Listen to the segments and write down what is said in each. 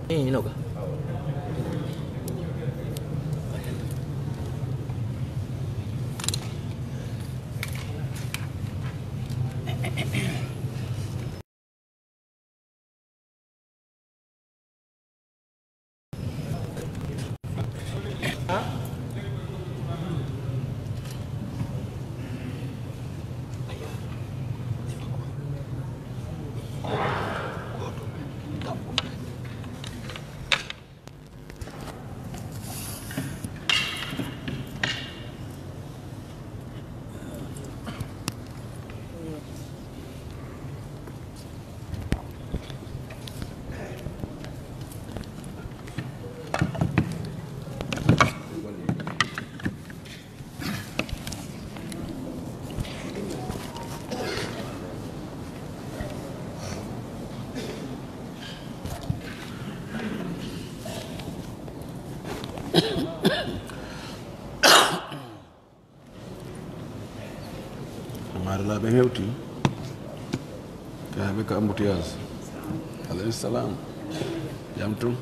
Inoga. Marla be hewti ka be ka embouteillage alayhi salam jam tum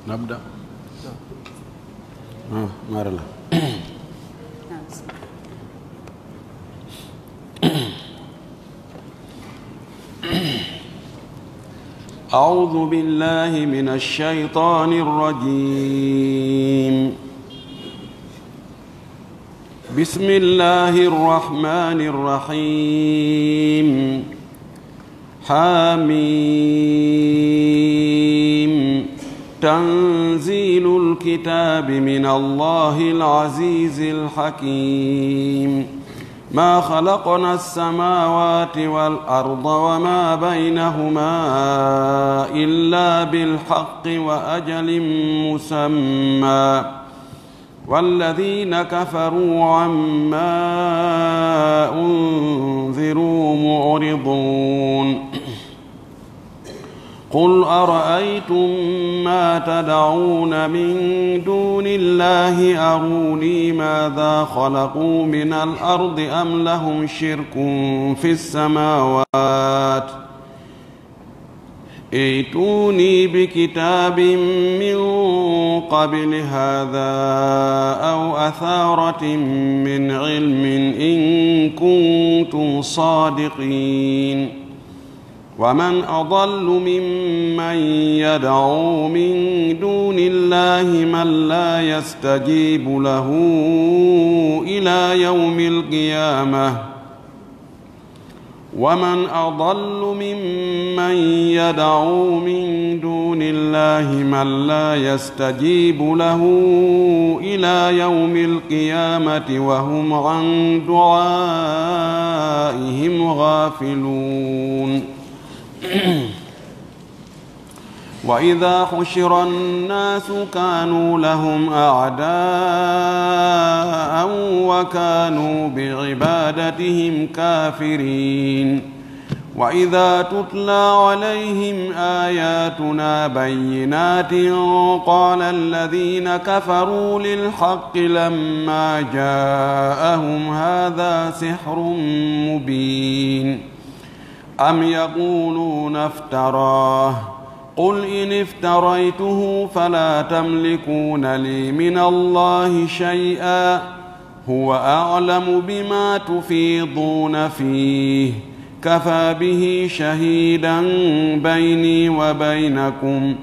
نبدأ مارلا أعوذ بالله من الشيطان الرجيم بسم الله الرحمن الرحيم حميم تنزيل الكتاب من الله العزيز الحكيم ما خلقنا السماوات والأرض وما بينهما إلا بالحق وأجل مسمى والذين كفروا عما أنذروا معرضون قل أرأيتم ما تدعون من دون الله أروني ماذا خلقوا من الأرض أم لهم شرك في السماوات ائتوني بكتاب من قبل هذا أو أثارة من علم إن كنتم صادقين ومن أضل ممن يدعو من دون الله من لا يستجيب له إلى يوم القيامة ومن أضل ممن يدعو من دون الله من لا يستجيب له إلى يوم القيامة وهم عن دعائهم غافلون وإذا حشر الناس كانوا لهم أعداء وكانوا بعبادتهم كافرين وإذا تتلى عليهم آياتنا بينات قال الذين كفروا للحق لما جاءهم هذا سحر مبين أم يقولون افتراه قل إن افتريته فلا تملكون لي من الله شيئا هو أعلم بما تفيضون فيه كفى به شهيدا بيني وبينكم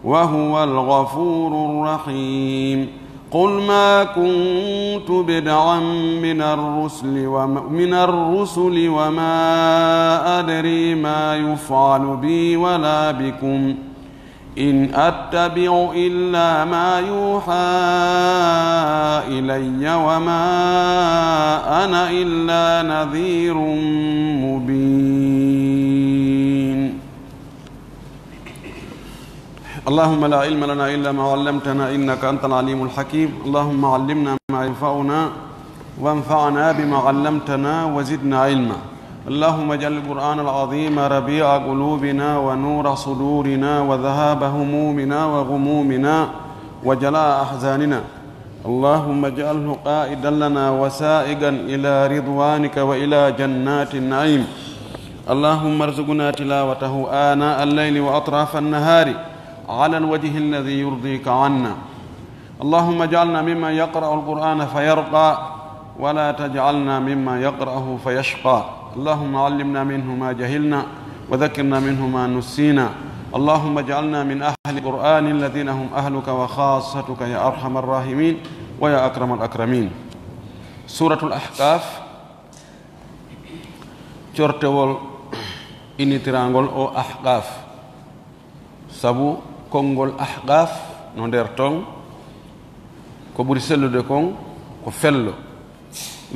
وهو الغفور الرحيم قل ما كنت بدعا من الرسل وما أدري ما يفعل بي ولا بكم إن أتبع إلا ما يوحى إلي وما أنا إلا نذير مبين اللهم لا علم لنا إلا ما علمتنا إنك أنت العليم الحكيم اللهم علمنا ما ينفعنا وانفعنا بما علمتنا وزدنا علما اللهم اجعل القرآن العظيم ربيع قلوبنا ونور صدورنا وذهاب همومنا وغمومنا وجلاء أحزاننا اللهم اجعله قائدا لنا وسائقا إلى رضوانك وإلى جنات النعيم اللهم ارزقنا تلاوته آناء الليل وأطراف النهار على الوجه الذي يرضيك عنا اللهم اجعلنا ممن يقرأ القرآن فيرقى ولا تجعلنا ممن يقرأه فيشقى اللهم علمنا منه ما جهلنا وذكرنا منه ما نسينا اللهم اجعلنا من أهل القرآن الذين هم أهلك وخاصتك يا أرحم الراحمين ويا أكرم الأكرمين سورة الأحقاف جرتول إني ترانغول أو أحقاف سابو كونغول أحقاف نوندرتون ko ɓuri sellude kon ko fello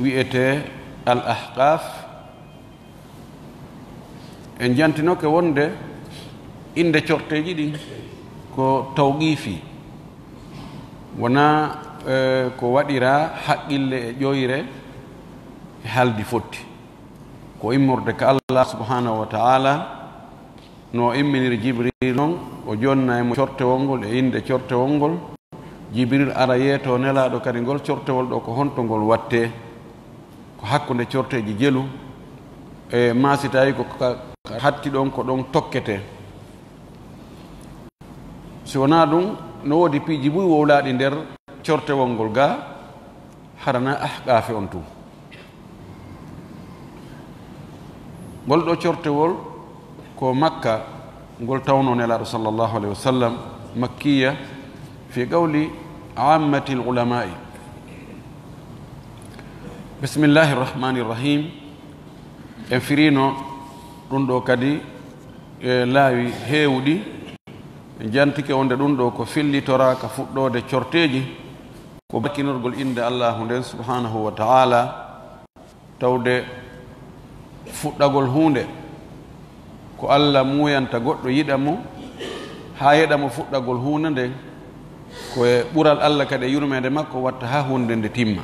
wiyete al ahqaf en jantinoke wonde inde corteji ɗin ko tawqifi wona ko waɗira haqqille e ƴoyre e haldi fotti ko immorde ka Allah subhanahu wa ta'ala no imminir Jibril noon o jonna emo cortewol ngol e inde cortewol ngol Jibril ara yeeto nelaɗo kadi ngol cortewol ɗo ko honto ngol watte ko hakkude corteji jelu e masitayi ko hatti ɗon ko ɗon tokkete si wona ɗum no woodi piiji ɓuuri wowlaɗi nder cortewol ngol ga harana ahqafe on tum ngol ɗo cortewol ko makka ngol tawno nelaɗo sallllahu alayhi wa sallam makkiya في قول عامة العلماء بسم الله الرحمن الرحيم انفرينو دندو كدي لاوي هيودي جانتيكي وند دندو كو فيلي تورا كا فودode corteji ko bakkinorgol inde Allah hunden subhanahu wa ta'ala tawde fuddagol hunde ko Allah muyanta goddo yidamo ha yedamo fuddagol hunde nde ko e ɓural Allah kadi e yurmede makko watta ha hunde nde timma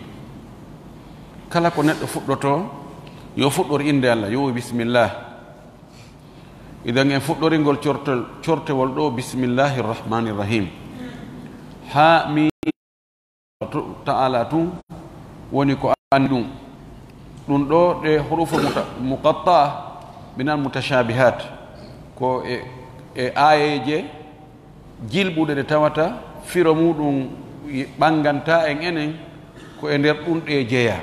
kala ko neɗɗo fuɗɗoto yo fuɗɗor inde Allah yo bisimillah idan en fuɗɗoringol cortewol ɗo bisimillahi rrahmani rrahim ha mi ta'ala tun woni ko andi ɗum ɗo ɗe hurufu muqatta minal mutashabihat ko e ayeje jilɓuɗe ɗe tawata firo muɗum ɓanganta en enen ko e nder ɗum ɗe jeeya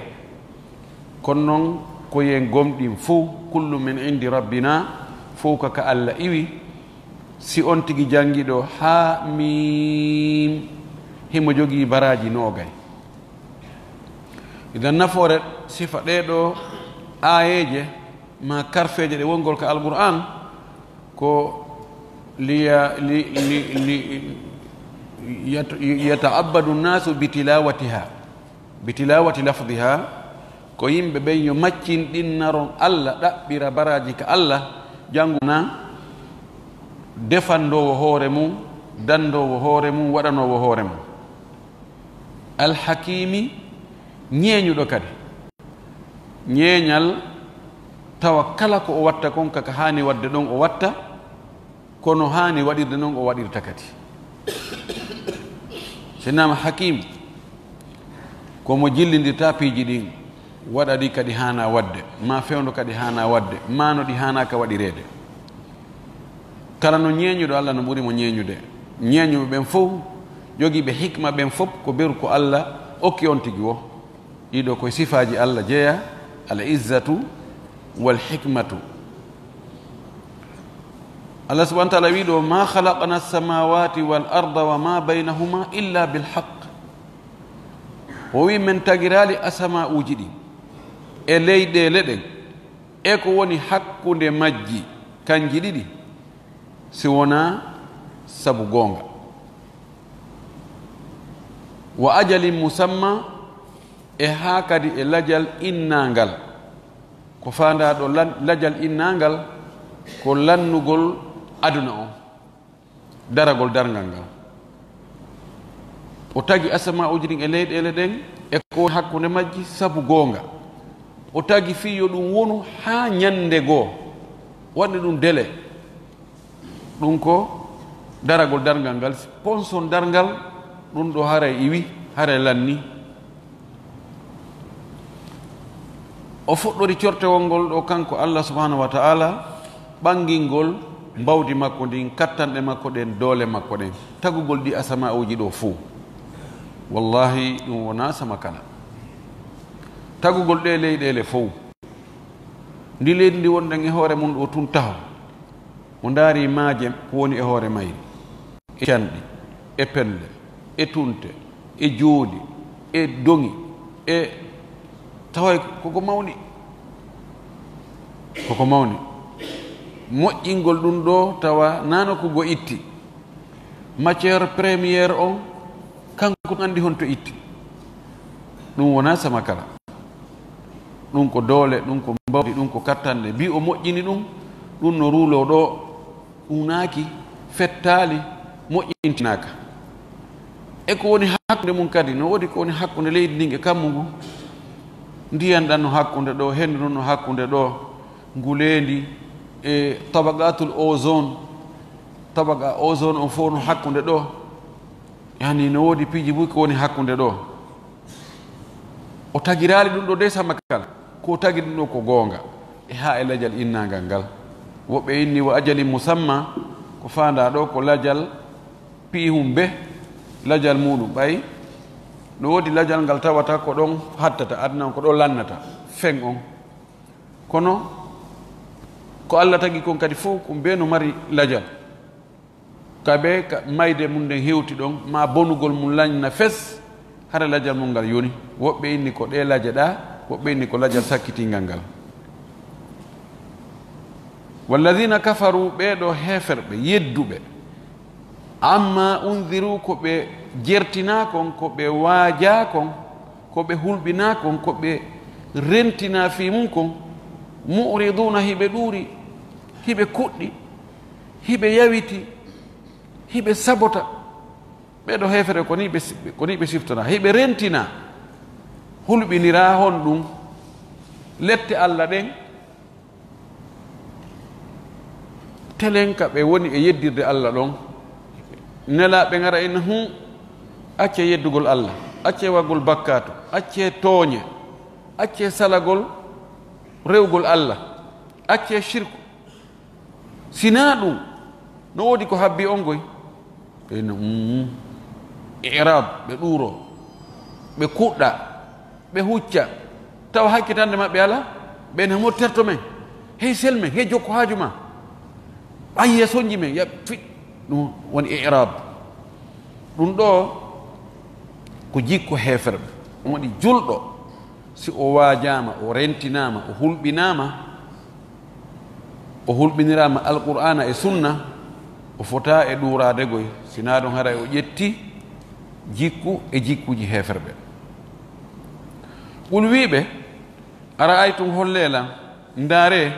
kono noon koyen gomɗin fo kullu min indi rabbina fof kaka Allah iwi si on tigi jangiɗo ha mim himo jogii baraji noogay idan nafoore sifa ɗeɗo ayeje ma karfeje ɗe wongol ka alquran ko يتعبد الناس بتلاوة لفظها ko yimɓe ɓen yo maccin ɗinnaron Allah ɗaɓɓira baraji ka Allah janguna defandowo hoore mum dandowo hoore mum waɗanowo hoore mum alhakimi ñeeñuɗo kadi ñeeñal tawa kala ko o watta kon kaka haani wadde ɗon o watta kono haani waɗirde noon o waɗirta kadi sinama hakim komo jillindirta piiji ɗin waɗa ɗi kadi hana wadde ma fewndo kadi hana wadde mano ɗi hanaka waɗirede kala no ñeeñuɗo Allah no ɓuuri mo ñeeñude ñeeñuɓe ɓen fof jogiiɓe hikma ɓen fof ko beru ko Allah okki on tigi o ɗiɗo koye sifaji Allah jeeya al izzatu wal hikmatu. Allah subhanahu wa ta'ala wi ɗo ma khalaqna as-samawati wal arda wa ma baynahuma illa bil haqq. O wi min tagirali asama uji ɗi e leyɗele ɗen e ko woni hakkunde majji kanji ɗiɗi si wona sabu gonga. Wa ajalin musamma e ha kadi e lajal innangal ko fanda ɗo lajal innangal ko lannugol aduna on daragol dargal ngal. O tagi asama uji ɗin e leyɗele ɗen e ko hakkunde majji sabu gonga. O tagi fiyo ɗum wonu ha ñande goo waɗi ɗum dele ɗum ko daragol dargal ngal ponson dargal ɗum ɗo haray iwi haray lanni. O fuɗɗori cortewol ngol ɗo kanko Allah subhanahu wa ta'ala ɓangingol mbawdi makko ndin kattanɗe makko ɗen doole makko ɗen tagugol ɗi asama uji ɗo fuu wallahi ɗum wona sama kala. Tagugol ɗe leyɗele fof ndi leydi ndi wonɗen e hoore mum ɗo tun taho o ndaari maaje ko woni e hoore mayri e canɗi e pelle e tunte e jooɗi e doŋi e taway koko mawni moƴƴingol ɗum ɗo tawa nano ko go itti matiére premiére on kanko andi honto itti. ɗum wona sama kala, ɗum ko doole, ɗum ko mbawdi, ɗum ko kattanɗe. Mbi o moƴƴini ɗum no ruulo ɗo unaaki fettaali moƴƴintinaka e ko woni hakkunde mum kadi no woodi ko woni hakkunde leydi ndin e kammu ngu. Ndiyan ɗan no hakkunde ɗo, hendu ɗum no hakkunde ɗo, nguleendi e tabagatul ozone, tabaga ozone on fof no hakkunde ɗo, yani no woodi piiji buy ko woni hakkunde ɗo. O tagiraali ɗum ɗo de sama kala ko tagi ɗum ɗo ko goonga e haa e lajal innangal ngal. Woɓɓe inni wa ajalin musamma ko faanda ɗo ko lajal piihum be lajal muɗum ɓay no woodi lajal ngal tawata ko ɗon hattata adna on ko ɗon lannata feŋ on, kono ko Allah tagi kon kadi fof ko mbe no mari lajal kaɓe mayde mum nden hewti ɗon ma bonugol mum lañna fes hara lajal mum ngal yoni. Woɓɓe inni ko ɗe laje ɗa, woɓɓe inni ko lajal sakkitingal ngal. walladina kafaru ɓeɗo heferɓe yedduɓe amma undiru ko ɓe jertina kon, ko ɓe waaja kon, ko ɓe hulɓina kon, ko ɓe rentina fi mum kon, mu'riduna hiɓe ɗuuri, hiɓe kuɗɗi, hiɓe yawiti, hiɓe sabota. ɓeɗo hefere ko ni ɓe siftona, hiɓe rentina, hulɓinira hon ɗum lette Allah ɗen telenka ɓe woni e yeddirde Allah ɗon. Nelaɓe ngara ina acce yeddugol Allah, acce waggol bakkatu, acce tooñe, acce salagol rewgol Allah, acce shirku. Sina ɗum no woodi ko habbi on goy ɓena irab, ɓe ɗuuro, ɓe kuɗɗa, ɓe hucca, tawa hakkitande maɓɓe ala, ɓena motterto men, hey selmen, hey jokko haaju ma, ɓayye soñji men, ya fit. ɗum woni irab. ɗum ɗo ko jikko heferɓe. ɗum waɗi julɗo si o waajama, o rentinama, o hulɓinama, o hulɓinirama alqur'ana e sunna, o fota e ɗuurade goy sina ɗum haray o ƴetti jikku e jikkuji heferɓe. qul wiɓe ara aytum hollelan ndaare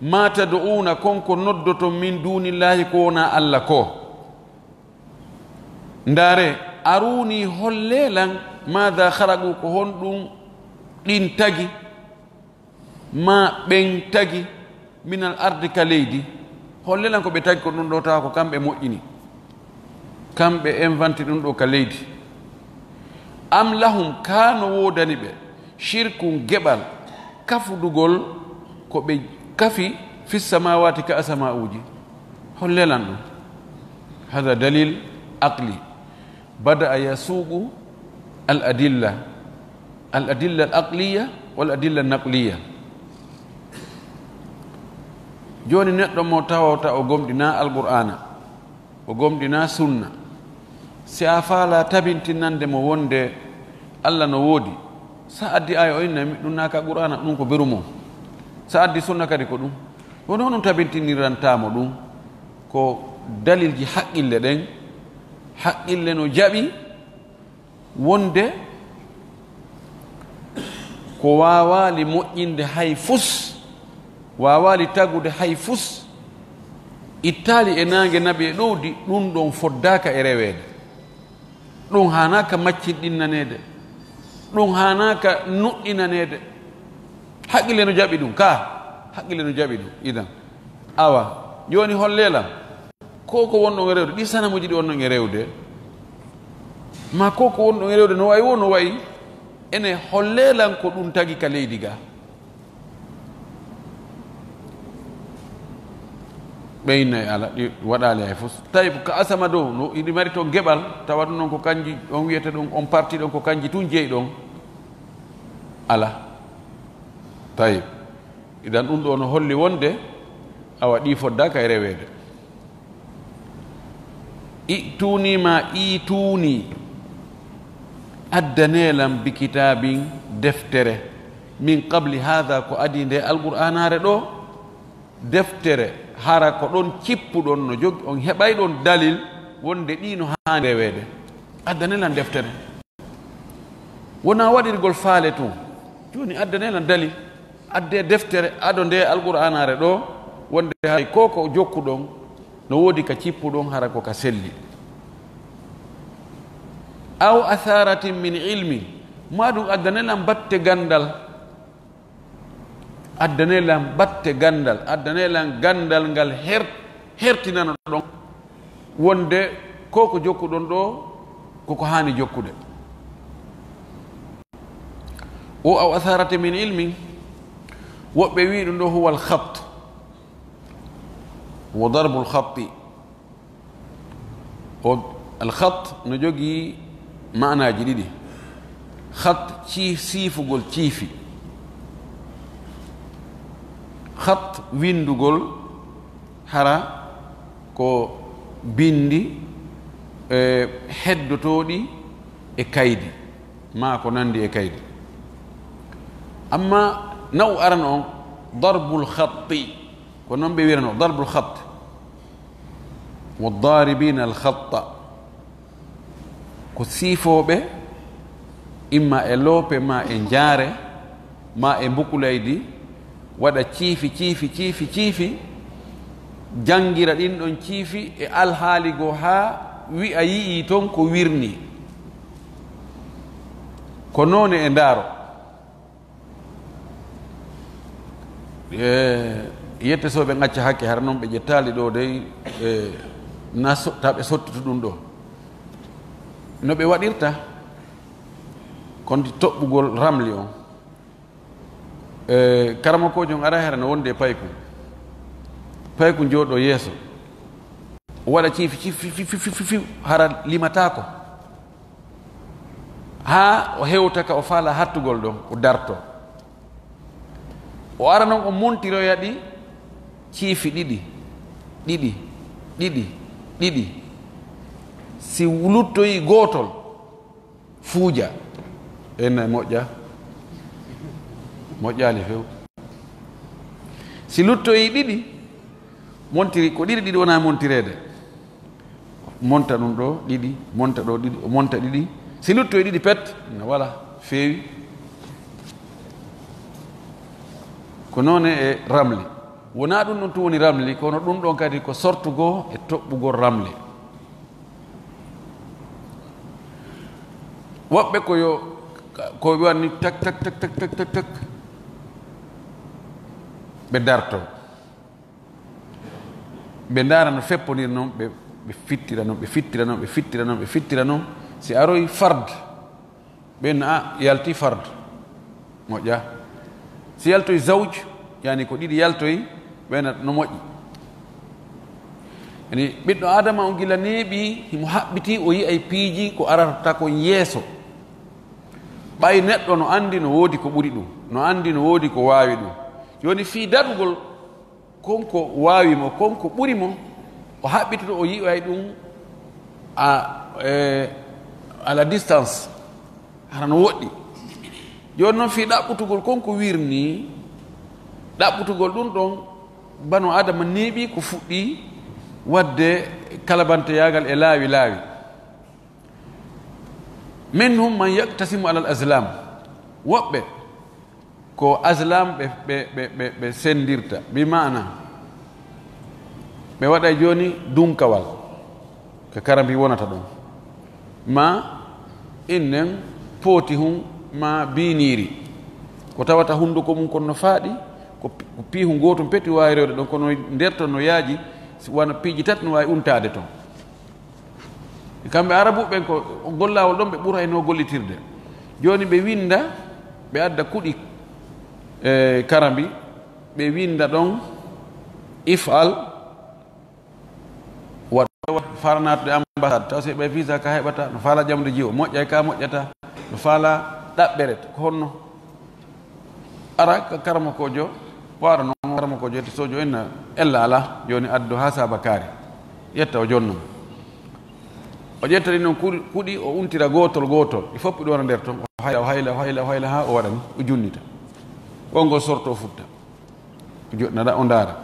ma tad'una konko noddoto min dunillahi ko wona Allah ko. Ndaare aruni hollelan mada kharagu ko honɗum ɗin tagi ma ɓen tagi minal ardi ka leydi. Hollelan ko ɓe tagi ko ɗum ɗo tawa ko kamɓe moƴƴini, kamɓe inventi ɗum ɗo ka leydi. am lahum kano wodani ɓe shirkum geɓal kafudugol ko ɓe kafi fi samawati ka asama uji. hollelan ɗum hada dalil aqli bada a yasuqu al adilla الأدلة العقلية والأدلة النقلية joni neɗɗo mo tawata o gomɗina alqur'ana o gomɗina sunna si a faala tabintinande mo wonde allah no woodi sa addi aya o inna ɗum naka qur'ana ɗum ko berumo sa addi sunna kadi ko ɗum wono ɗum tabintinirantamo ɗum ko dalilji haqqille ɗen haqqille no jaɓi wonde ko wawali moƴƴinde hay fus wawali tagude hay fus ittali e nangue nabi e ɗowdi ɗum ɗon foddaka e rewede ɗum hanaka maccinɗinnanede ɗum hanaka nuɗɗinanede haqqille no jaɓi ɗum ka haqqille no jaɓi ɗum idan awa joni hollelam koko wonɗon e rewde ɗi sanamuji ɗi wonɗon e rewde ma koko wonɗon e rewde no wayi wo no wayi ene hollelan ko ɗum tagi ka leydi ga ɓeyna e ala ɗi waɗali hay fof tawi ka asama dow no iɗi mari to geɓal tawa ɗum noon ko kanji on wiyata ɗum on parti ɗon ko kanji tun jeeyi ɗon ala tawi idan ɗum ɗo no holli wonde awa ɗi foddaka e rewede ituni ma ituni addanelam bi kitabin deftere min qabli hada ko adi nde alqur'anare ɗo deftere hara ko ɗon cippuɗon no jogi on heɓay ɗon dalil wonde ɗi no hani rewede addanelan deftere wona waɗirgol faale tun joni addanelan dalil adde deftere aɗo nde alqur'anare ɗo wonde hay koko jokkuɗon no woodi ka cippuɗon hara ko ka selli aw atharatin min ilmi maɗum addanelan batte gandal addanelan batte gandal addanelan gandal ngal hertinana ɗon wonde koko jokkuɗon ɗo koko hani jokkude o aw atharati min ilmi woɓɓe wi ɗum ɗo huwa alkhat wo darbu lkhatti o alkhat no jogii manaji ɗiɗi khat siifugol ciifi khat windugol hara ko bindi heddotoɗi e kaydi ma ko nandi e kaydi amma naw aran on darbul khatti ko noon ɓe wirano darbul khat wadaribina al khatta ko siifoɓe imma e loope ma e jaare ma e mbukulaydi waɗa ciifi jangira ɗin ɗon ciifi e alhaali go ha wi a yii toon ko wirni ko noone e ndaaro yettesoɓe ŋacca hakke hara noon ɓe ƴettali ɗo dey na taɓe sottutu ɗum ɗo no ɓe waɗirta konti toɓɓugol ramli on karamakojo on ara hera no wonde payku jooɗo yeeso o waɗa ciifi hara limatako ha o hewta ka o faala hattugol ɗon o darto o ara noon o montiroya ɗi ciifi ɗiɗi si luttoyi gootol fuuja enne moƴƴali few si luttoyi ɗiɗi montiri ko ɗiɗi wona montirede monta ɗum ɗo ɗiɗi monta ɗo ɗiɗi o monta ɗiɗi si luttoyi ɗiɗi pet no wala feewi ko noone e ramli wona ɗum ɗon tu woni ramli kono ɗum ɗon kadi ko sortugo e toɓɓugol ramli woɓɓe ko wiwanni tak ɓe darto ɓe ndaara no fepponir noon ɓe fittira noon si aroyi fard ɓen yalti fard moƴƴa si yaltoyi zawj yani ko ɗiɗi yaltoyi ɓena no moƴƴi ani ɓiɗɗo adama o gila neeɓi himo haɓɓiti o yiyay piiji ko arata kon yeeso ɓay neɗɗo no andi no woodi ko ɓuri ɗum, no andi no woodi ko waawi ɗum. Joni fii daɗugol konko waawi mo, konko ɓuri mo, o haɓɓitoto o yi'ay ɗum à la distance hara no woɗɗi. Joni noon fii ɗaɓɓutugol konko wirni, ɗaɓɓutugol ɗum ɗon bano adama neeɓi ko fuɗɗi wadde kalabanteyagal e laawi laawi. Minhum man yaktasimu alal aslam, woɓɓe ko aslam ɓe sendirta, bi mana ɓe waɗa joni dunkawal ko karambi wonata ɗon, ma innen pooti hum ma biniri ko tawata hunduko mum kono faaɗi ko piihu gotum peti wawi rewde ɗon, kono nder ton no yaaji wona piiji tati no wawi untade toon. Kamɓe arabuɓe ko gollawol ɗon ɓe ɓuura no gollitirde. Joni ɓe winda, ɓe adda kuɗi karambi, ɓe winda ɗon ifal waɗa farnatude ambassade, taw so ɓe visa ka heɓata, no faala jamde jiwo moƴƴay ka moƴƴata, no faala ɗaɓɓeret ko honno. Ara karama kojo waɗa noon karama kojo yette sojo en ella ala joni addo ha Sabakari yetta o jonnon o ƴettani noon kuɗi o untira gotol gotol e foppi ɗon nder toon o hayla ha o waɗani o junnita wongol sorto futta o joɗnata o ndaara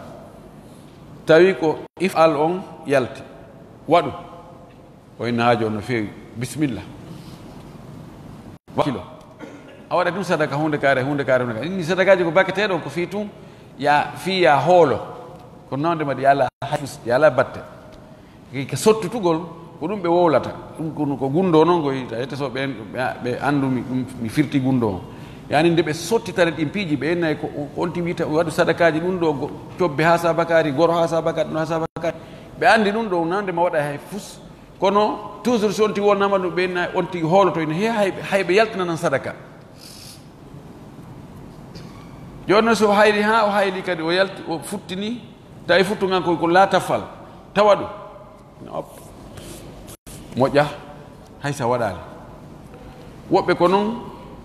tawi ko ifal on yalti waɗu o inna haajo on no feewi bisimilla wakilo a waɗa ɗum sadaka hunde kaare inni sadakaji ko bakketeɗon ko fii tun ya hoolo ko nonde mbaɗi yala hafis yala batte ko sottutugol ko ɗum ɓe wowlata ɗum ko gundo noon ko yetta so ɓe andumi ɗum mi firti gundo o yani nde ɓe sottitare ɗin piiji ɓe ennayi ko onti wiyta waɗu sadakaji ɗum ɗo cobbe ha Sabakari goro ha Sabakari ɗum ha Sabakari ɓe andi ɗum ɗo nande ma waɗa hay fus kono toujours so onti wonnama ɗum ɓe ennayi onti hooloto ene hayɓe yaltinanan sadaka. Joni noon so hayli ha o hayli kadi o yalti o futtini tawi futtugan ko laatafal tawa ɗum moƴƴa haysa waɗali. Woɓɓe ko noon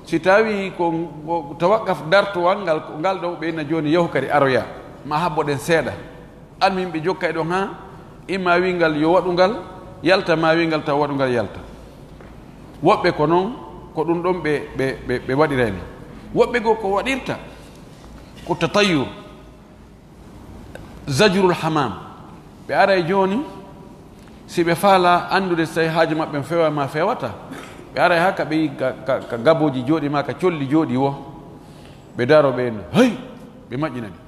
si tawi ko tawakkaf dartowal ngal ɗo ɓe inna joni yahu kadi aroya ma habboɗen seeɗa an min ɓe jokka e ɗon ha imma wingal yo waɗungal yalta ma wingal taw waɗungal yalta. Woɓɓe ko noon ko ɗum ɗon ɓe waɗirayno. Woɓɓe go ko waɗirta ko tatayur zajrul hamam, ɓe aray joni si ɓe faala andude so tawi haaji maɓɓe fewa ma fewata ɓe aray ha ka ɓe ka gaboji jooɗi ma ka colli jooɗi wo ɓe daro ɓe enna hey ɓe maƴƴinani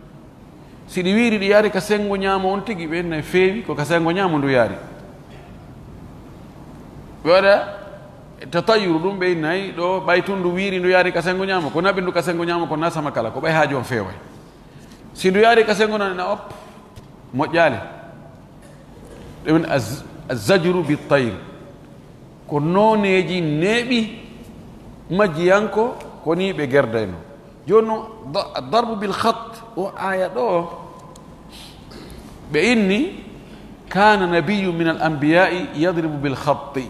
si ɗi wiiri ɗi yaari ka sengo ñaamo on tigi ɓe enna feewi ko ka sengo ñaamo ndu yaari ɓe waɗa tatayuru ɗum ɓe innayi ɗo ɓay tun ndu wiiri ndu yaari ka sengo ñaamo ko naɓi ndu ka sengo ñaamo ko nasama kala ko ɓay haaji on feeway si ndu yaari ka sengo nana op moƴƴaali ɗumen azajru bitayr ko nooneji neeɓi majjiyanko ko ni ɓe gerdayno. joni noon darbu bil khat o aya ɗo ɓe inni kana nabiyu min al anbiyai yadribu bil khatti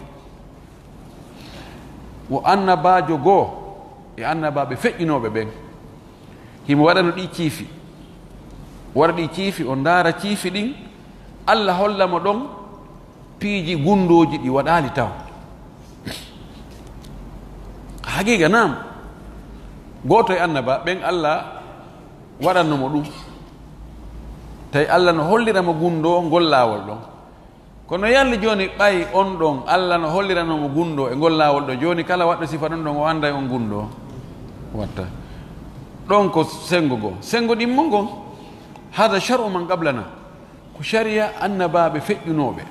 wo annabajo goo e annabaɓe feƴƴinoɓe ɓen himo waɗano ɗi ciifi waɗa ɗi ciifi o ndaara ciifi ɗin Allah hollamo ɗon piiji gundoji ɗi waɗali taw haqiqa nam goto e annaba ɓen Allah waɗannomo ɗum tawi Allah no holliramo gundo ngol laawol ɗon kono yalli joni ɓay on ɗon Allah no holliranomo gundo e ngol laawol ɗo joni kala waɗɗo sifa ɗon ɗon o anda on gundo watta ɗon ko sengo goo sengo ɗimmo ngon hada shar'u man qablana ko sharia annabaɓe feƴƴunoɓe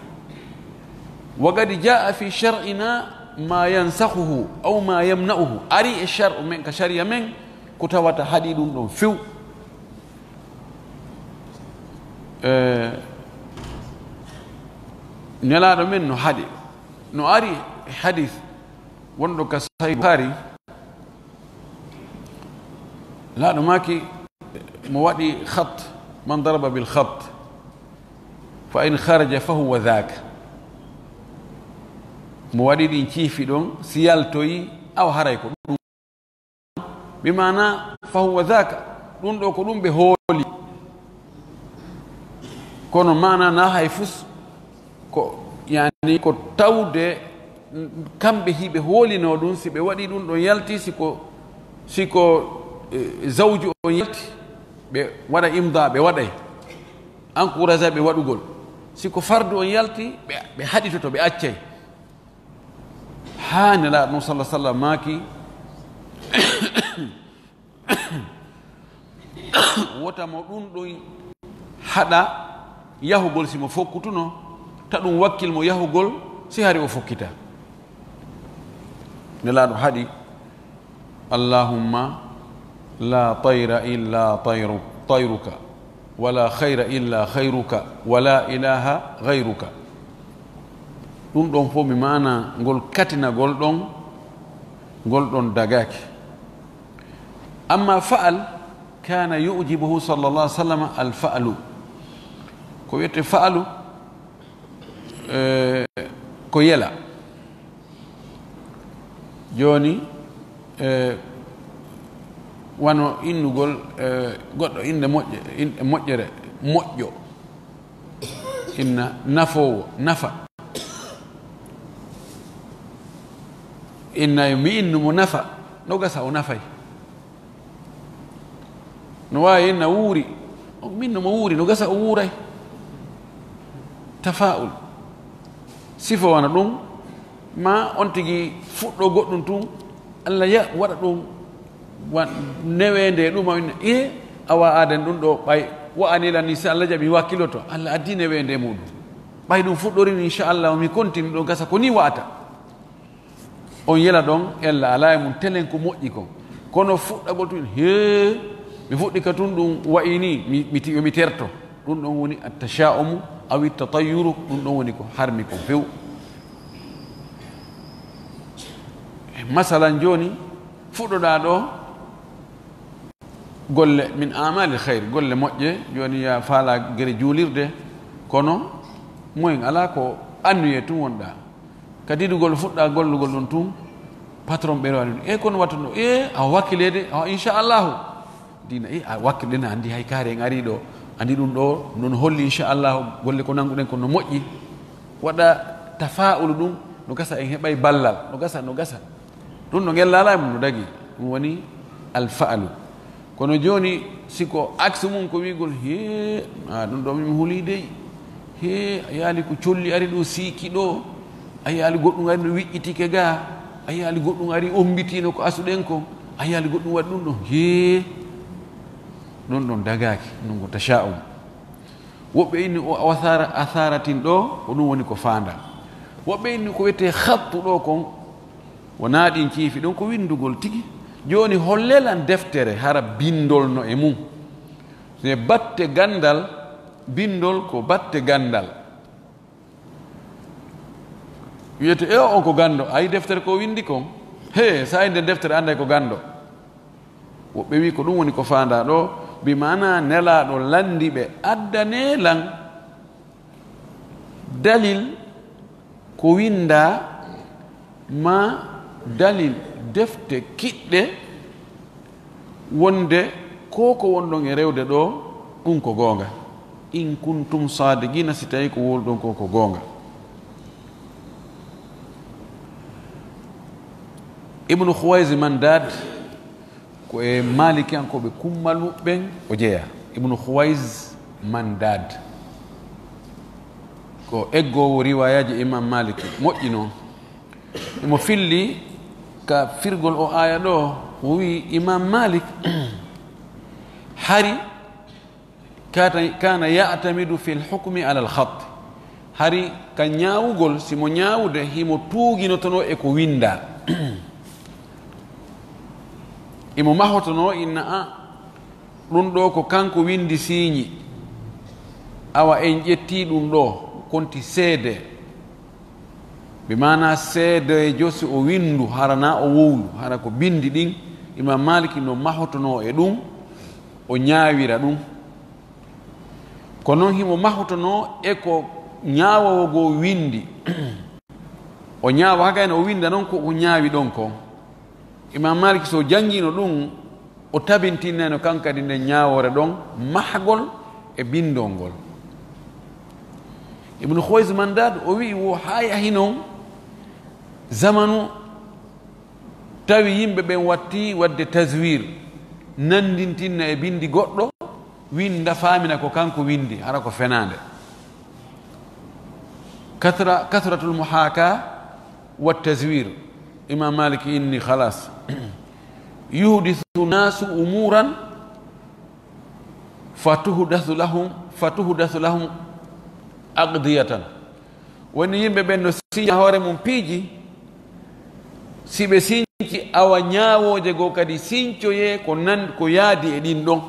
wa qad jaa fi shar'ina ma yansahuhu aw ma yamna'uhu ari e shar'u men ka sharia men ko tawata haɗi ɗum ɗon few nelaɗo men no haɗi no ari hadith wonɗo ka sahih Bukhari laaɗo maki mo waɗi khat man daraba bil khat fa in kharaja fa huwa dhaka mo waɗi ɗin ciifi ɗon si yaltoyi aw haray ko ɗum bimana fa huwa dhaka ɗum ɗo ko ɗum ɓe hooli kono mana na hay fus ko yani ko tawde kamɓe hiɓe hoolino ɗum si ɓe waɗi ɗum ɗon yalti siko zawju on yalti ɓe waɗa imda ɓe waɗay encouragé ɓe waɗugol siko fardu on yalti ɓe haɗitoto ɓe accay ha nelaɗo noon sallah sallam maaki wotamo ɗum ɗon haɗa yahugol simo fokkutuno ta ɗum wakkil mo yahugol si hari o fokkita nelaɗo haɗi allahumma la tayra illa tayruka wala khayra illa khayruka wala ilaha ghayruka ɗum ɗon fof mi mana ngol katinagol ɗon dagaki amma fa'al kana yujibuhu sallallahu alaihi wasallam al fa'lu ko wiyete fa'lu ko yela joni wano innugol goɗɗo inde moƴƴere moƴƴo inna nafowo nafa inna mi innumo nafa no gasa o nafay no wawi inna wuuri minnumo wuuri no gasa o wuuray tafa'ul sifo wana ɗum ma on tigi fuɗɗo goɗɗum tun allah ya waɗa ɗum newende ɗum awa aden ɗum ɗo ɓay wa'anilan ni si allah jaɓi wakkiloto allah addi newende muɗum ɓay ɗum fuɗɗorini inchallah mi continue ɗo gasa ko ni wa'ata on yela ɗon ella ala e mum telen ko moƴƴi kon kono fuɗɗagol tun he mi fuɗɗi ka tun ɗum wayini mi terto ɗum ɗon woni attasha'umu awi tatayuru ɗum ɗon woni ko harmi ko few masalan joni fuɗɗoɗa ɗo golle min amali khayr golle moƴƴe joni ya faala gere juulirde kono moyen ala ko annuye tun wonɗa kadi ɗugol fuɗɗa gollugol ɗum tun patron ɓe wani e kono wattuno a wakkilede inchallahu dina a wakkilɗene andi hay kaari en ari ɗo andi ɗum ɗo non holli inchallahu golle ko nanguɗen ko no moƴƴi waɗa tafa'ulu ɗum no gasa en heɓay ballal no gasa ɗum no gellala mum no dagi ɗum woni alfa'alu kono joni siko axe mum ko wigol ɗum ɗo mi huuli dey a yaali ko colli ari ɗo siiki ɗo a yaali goɗɗum ari no wiƴƴitike ga a yaali goɗɗum ari ombitino ko asuɗen ko a yaali goɗɗum waɗi ɗum ɗon ɗum ɗon dagaki ɗum ko tasha'um woɓɓe inni o atharatin ɗo ko ɗum woni ko fanda woɓɓe inni ko wiyete hattu ɗo kon wona ɗin ciifi ɗon ko windugol tigi joni hollelan deftere hara bindol no e mum ne batte gandal bindol ko batte gandal wiyete on ko gando ayi deftere ko windi kon sa inde deftere anday ko gando woɓɓe wi ko ɗum woni ko fanda ɗo bi mana nelaɗo landi ɓe addanelan dalil ko winda ma dalil defte kiɗɗe wonde ko wonɗon e rewde ɗo ɗum ko goonga in kuntum sadigina si tawi ko wolɗon ko goonga ibnu khuwayz mandad ko e maliki an koɓe kummalu ɓen o jeeya ibnu khuwayz mandad ko eggowo riwayaji imam maliki moƴƴi noon imo filli ka firgol o aya ɗo o wi imam malik hari kana ya'tamidu fi lhukmi ala lhat hari ka ñaawugol simo ñaawude himo tuuginotono e ko winda imo mahotono inna ɗum ɗo ko kanko windi siiñi awa en ƴetti ɗum ɗo konti seede ɓe mana seedejo si o windu harana o wowlu hara ko bindi ɗin imam maliki no mahotono e ɗum o ñaawira ɗum ko noon himo mahotono e ko ñaawowo goo windi o ñaawa hakayno o winda noon ko ñaawi ɗon ko imam maliki so jangino ɗum o tabintineno kankadi nde ñawore ɗon mahgol e bindol ngol. Ibnu Khuways Mandad o wi wo ha yahi noon zamanu tawi yimɓe ɓen watti wadde taswir nandintinna e bindi goɗɗo winda famina ko kanko windi hara ko fenande. Kathratul muhaka wa taswir. Imam Malik inni khalas yuhdithu nasu umuran fatuhdathu lahum aqdiyatan. Woni yimɓe ɓen no siña hoore mum piiji, si ɓe siñci awa ñaawoje goo kadi siñcoye ko yaadi e ɗin ɗon.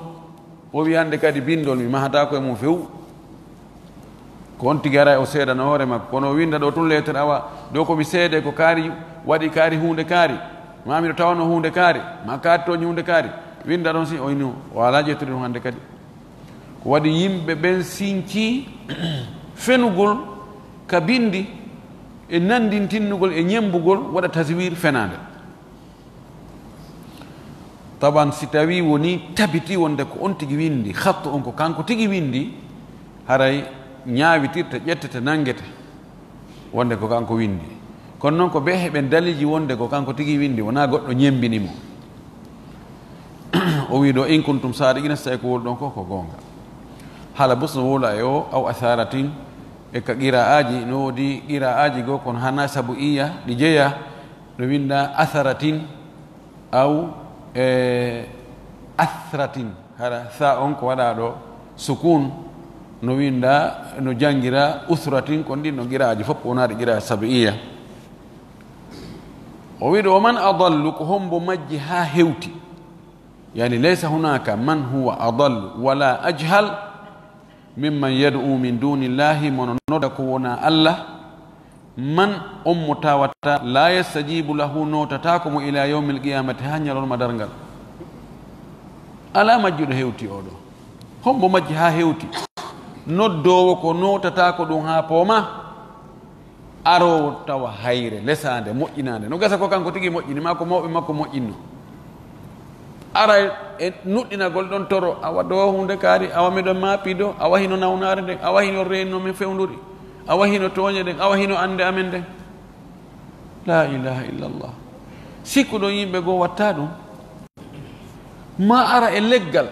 O wi hande kadi bindol mi mahata koye mum few ko on tigi ara o seedana hoore makko, kono o winda ɗo tun lettere awa dow komi seede ko kaari waɗi kaari hunde kaari, mami ɗo tawano hunde kaari ma kaaritoñi hunde kaari, winda ɗon si oyni o ala ƴettude ɗum hande kadi. Ko waɗi yimɓe ɓen siñci fenugol ka bindi e nandintinnugol e ñembugol waɗa taswir fenade. Taban si tawi woni tabiti wonde ko on tigi windi, hattu on ko kanko tigi windi, haray ñaawitirta ƴettete nangete wonde ko kanko windi. Kono noon ko ɓe heɓen daliji wonde ko kanko tigi windi, wona goɗɗo ñembinimo. O wi ɗo in kuntum sadiqina, so tawi ko woli ɗon ko gonga. Hala busno wola e o aw atharatin e ka qira'aji no wodi qira'aji go kono hana sabu iya ɗi jeeya ɗo winda atharatin aw athratin, hara tha on ko waɗa ɗo sukun, no winda no jangira uthratin, kon ɗin no qira'aji fof wonaɗe qira'a sabu iya. O wiɗo o man adallu ko hombo majji ha hewti, yani laysa hunaka man huwa adallu wala ajhal mimman yad'u min dunillahi, mono noda ko wona Allah, man on mo tawata la yastajibu lahu notatako mo ila yawmil qiyamati ha ñalolma darngal. Ala majjuɗo hewti oɗo, hombo majji ha hewti, noddowo ko notatako ɗum ha pooma, arowo tawa hayre lesande moƴƴinande, no gasa ko kanko tigi moƴƴini ma ko mawɓe makko moƴƴinno, ara e nuɗɗinagol ɗon toro, awa do hunde kaari, awa miɗon maapi do, awa hino nawnare nden, awa hino reenno min fewnduri, awa hino tooñe ɗen, awa hino ande amen nden. La ilaha illallah. Sikku ɗon yimɓe goo watta ɗum, ma ara e leggal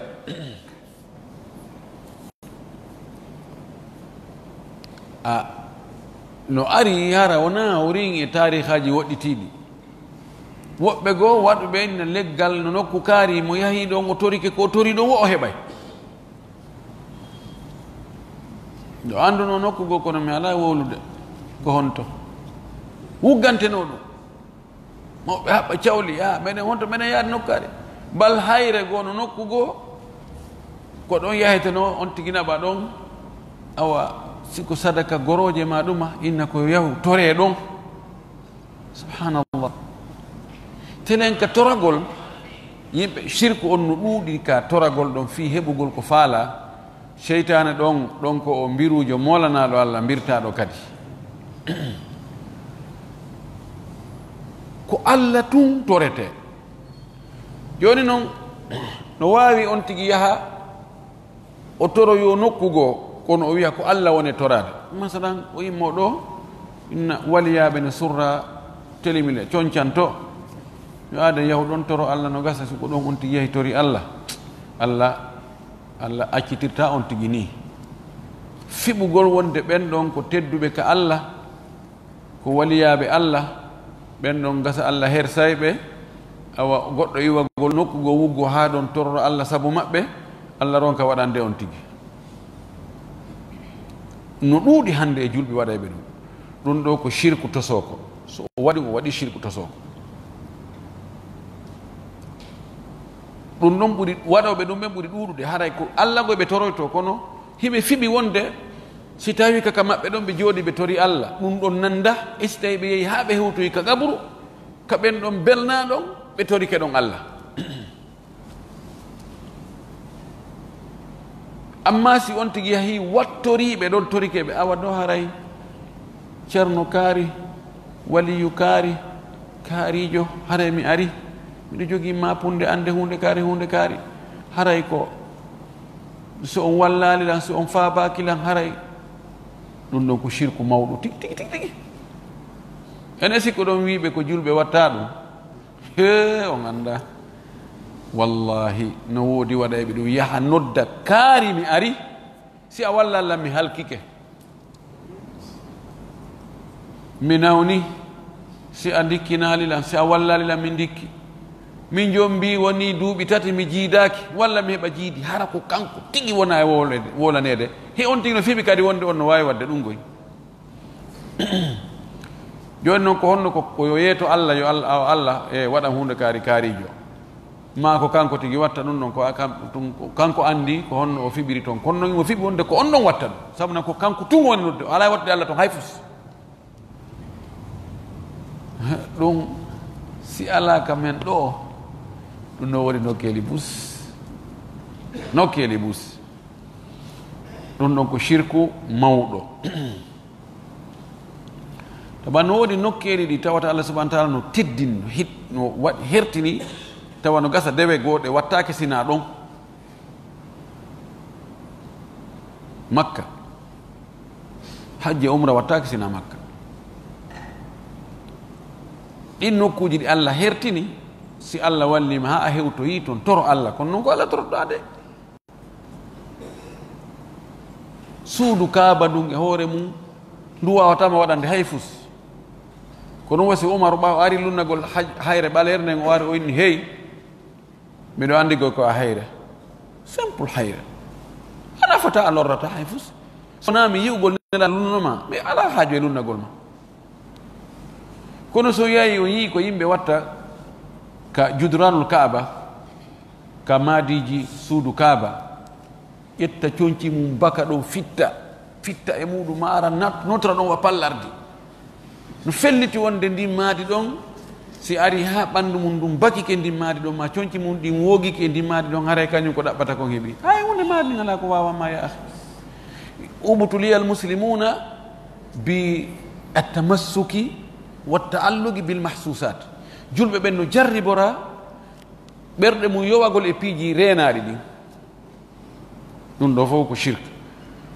no ari hara wona o ring e tarihaji woɗɗitiɗi. Woɓɓe goo waɗuɓe no leggal no nokku kaari, mo yahi ɗon o torike ko tori ɗon wo o heɓay. ɗo anduno nokku goo kono mi ala wowlude ko honto wugganteno ɗum, mawɓe haɓɓa cawli meɗen honto meɗen yaade nokkaade, bal hayre goo no nokku goo ko ɗon yaheteno on tigi naɓa ɗon, awa siko sadaka goroje ma ɗuma inna ko yahu tore ɗon. Subhanallah. Telen ka toragol yimɓe shirku on no ɗuuɗi ka toragol ɗon fi heɓugol ko faala, cheytane ɗon ko o mbirujo molanaɗo Allah mbirtaɗo kadi ko Allah tun torete. Joni noon no wawi on tigi yaha o toroyo nokkugo, kono o wiya ko Allah woni torade. Masalan o yimmo ɗo inna waliyaɓe ne surra telimile concanto, yo aade yahu ɗon toro Allah, no gasa siko ɗon on tigi yahi tori Allah accitirta on tigi ni. Fiɓugol wonde ɓen ɗon ko tedduɓe ka Allah, ko waliyaɓe Allah, ɓen ɗon gasa Allah hersayɓe, awa goɗɗo iwagol nokkugo wuggo ha ɗon torro Allah sabu maɓɓe, Allah ronka waɗande on tigi. No ɗuuɗi hande e julɓe waɗayɓe ɗum ɗo ko shirku tosoko. So o waɗi shirku tosoko. ɗum ɗon ɓuri waɗoɓe ɗum ɓen ɓuri ɗuuɗude haray ko Allah goye ɓe toroyto, kono hiɓe fiɓi wonde si tawi kaka maɓɓe ɗon ɓe jooɗi ɓe tori Allah, ɗum ɗon nanda e si tawi ɓe yehi ha ɓe hewtoyi ka gabru, ka ɓen ɗon belna ɗon ɓe torike ɗon Allah. Amma si on tigi yahi wattoriɓe ɗon torike ɓe, awa ɗo haray ceerno kaari, waliyu kaari, kaarijo haray mi ari miɗo jogii mapunde ande hunde kaari haray ko so on wallalilan so on faabakilan haray ɗum ɗon ko shirku mawɗo tigi ene sikko ɗon wiiɓe ko julɓe watta ɗum he on anda wallahi no woodi waɗayɓe ɗum yaha nodda kaari mi ari si a wallallah mi halkike mi nawni si a dikkinalilan si a wallalilan mi dikki min jom mbi woni duuɓi tati mi jiidaki walla mi heɓa jiidi hara ko kanko tigi wona e wolanede he on tigi no fiɓi kadi wonde on no wawi wadde ɗum goy joni noon ko honno ko yo yeeto allah yo allah e waɗa hunde kaarijo ma ko kanko tigi watta ɗum ɗon ko kanko andi ko honno o fiɓiri toon kono noon mo fiɓi wonde ko on ɗon watta ɗum sabu na ko kanko tun woni nodde ala wattude allah toon hay fus ɗum si ala ka men ɗo ɗum no woni nokkeli bus ɗum ɗon ko shirku mawɗo tawa no woodi nokkeli ɗi tawata allah subahana taala no teddini no waɗi hertini tawa no gasa dewe gooɗe wattake sina ɗon makka hajje umra wattake sina makka ɗin nokkuji ɗi allah hertini si allah wallima ha a hewtoyi toon toro allah kono noon ko allah toroɗa de suudu kaaba ndun e hoore mum ndu wawatama waɗande hay fus ko ɗum wasi umaru ɓaw ari lunnagol hayre ɓalere nden o ari o inni hey miɗo andi goy ko a hayre simple hayre ana fota a lorrata hay fus sona mi yiwgol nela lunnoma mi ala haaju e lunnagol ma kono so yayi o yii ko yimɓe watta ka judranul kaaba ka maadiji suudu kaaba ƴetta coñci mum baka ɗon fitta e muɗum maara notora ɗon wa pallardi no felliti wonde ndin maadi ɗon si ari ha ɓanndu mum ɗum bakike ndin maadi ɗon ma coñci mum ɗin woogike ndin maadi ɗon haray kañum ko ɗaɓɓata kon heeɓi hay hunde maadi ngala ko wawama ya ahi ubtuliya almuslimuna bi attamassuki wa taalluqi bilmahsusat julɓe ɓen no jarribora ɓerɗe mum yowagol e piiji reenaɗi ɗin ɗum ɗo fof ko shirque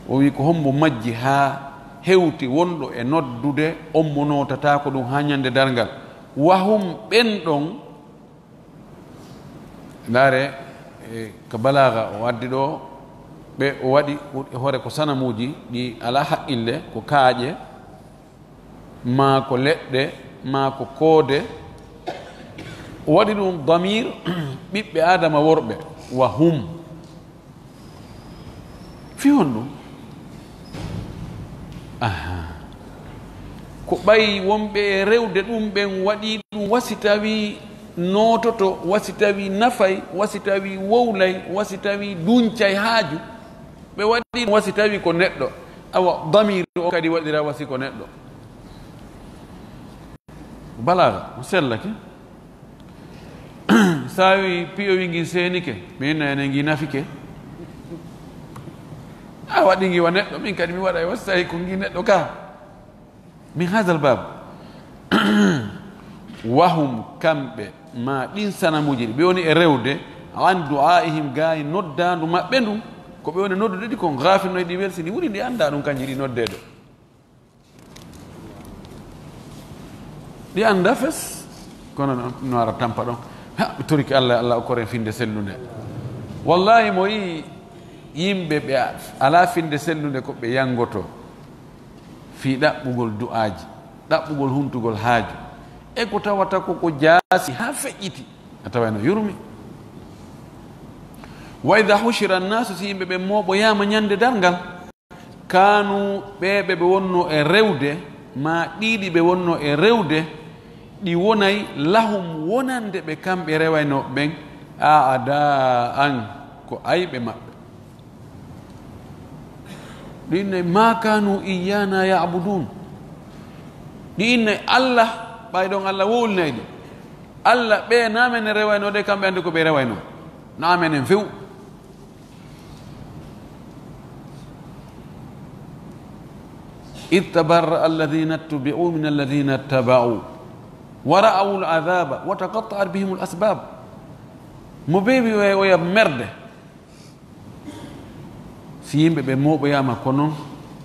o wi ko hombo majji ha hewti wonɗo e noddude on mo notata ko ɗum ha ñande dargal wahum ɓen ɗon laare ko balaga o waddi ɗo ɓe o waɗi hoore ko sanamuji ɗi ala haqqille ko kaaƴe ma ko leɗɗe ma ko koode o waɗi ɗum damir ɓiɓɓe adama worɓe wa hum fi hon ɗum ko ɓayi wonɓe e rewde ɗum ɓen waɗi ɗum wasi tawi nototo wasi tawi nafay wasi tawi wowlay wasi tawi duncay haaju ɓe waɗi ɗum wasi tawi ko neɗɗo awa damir o kadi waɗira wasi ko neɗɗo balaga o sellake sawi piyowi ngi seenike min ene ngi nafike a waɗi ngi wa neɗɗo min kadi mi waɗa e wasi tawi ko ngi neɗɗo ka min hadal bab wahum kamɓe ma ɗin sanamuji ɗi ɓe woni e rewde an du'aihim gayi noddandu maɓɓe ndun ko ɓe woni noddude ɗi ko gafilno e ɗi welsi ɗi wuri ɗi anda ɗum kanji ɗi noddeɗo ɗi anda fes kono no ara tampa ɗon ɓe toriki allah allah okkore finde sellude wallahi mo yi yimɓe ɓe ala finde sellude ko ɓe yangoto fi ɗaɓɓugol du'aji ɗaɓɓugol huntugol haaju e ko tawata koko jaasi ha feƴƴiti a tawa no yurmi wa ida hushira annasu si yimɓe ɓe mooɓoyama ñande dargal kanu ɓeɓe ɓe wonno e rewde ma ɗiɗi ɓe wonno e rewde ɗi wonay lahum wonande ɓe kamɓe rewaynoɓe ɓen a ada an ko ayɓe maɓɓe ɗi innayi ma kanu iyana yabudun ɗi innayi allah ɓayɗon allah wowlinayi ɗi allah ɓe namene rewaynode kamɓe andi ko ɓe rewayno namenen few id tabarra alladina tubi'u min alladina taba'u wa ra'aw al-adhaba wa taqatta'at bihim al-asbab mo beewi o ya merde si yimɓe ɓe moɓoyama ko noon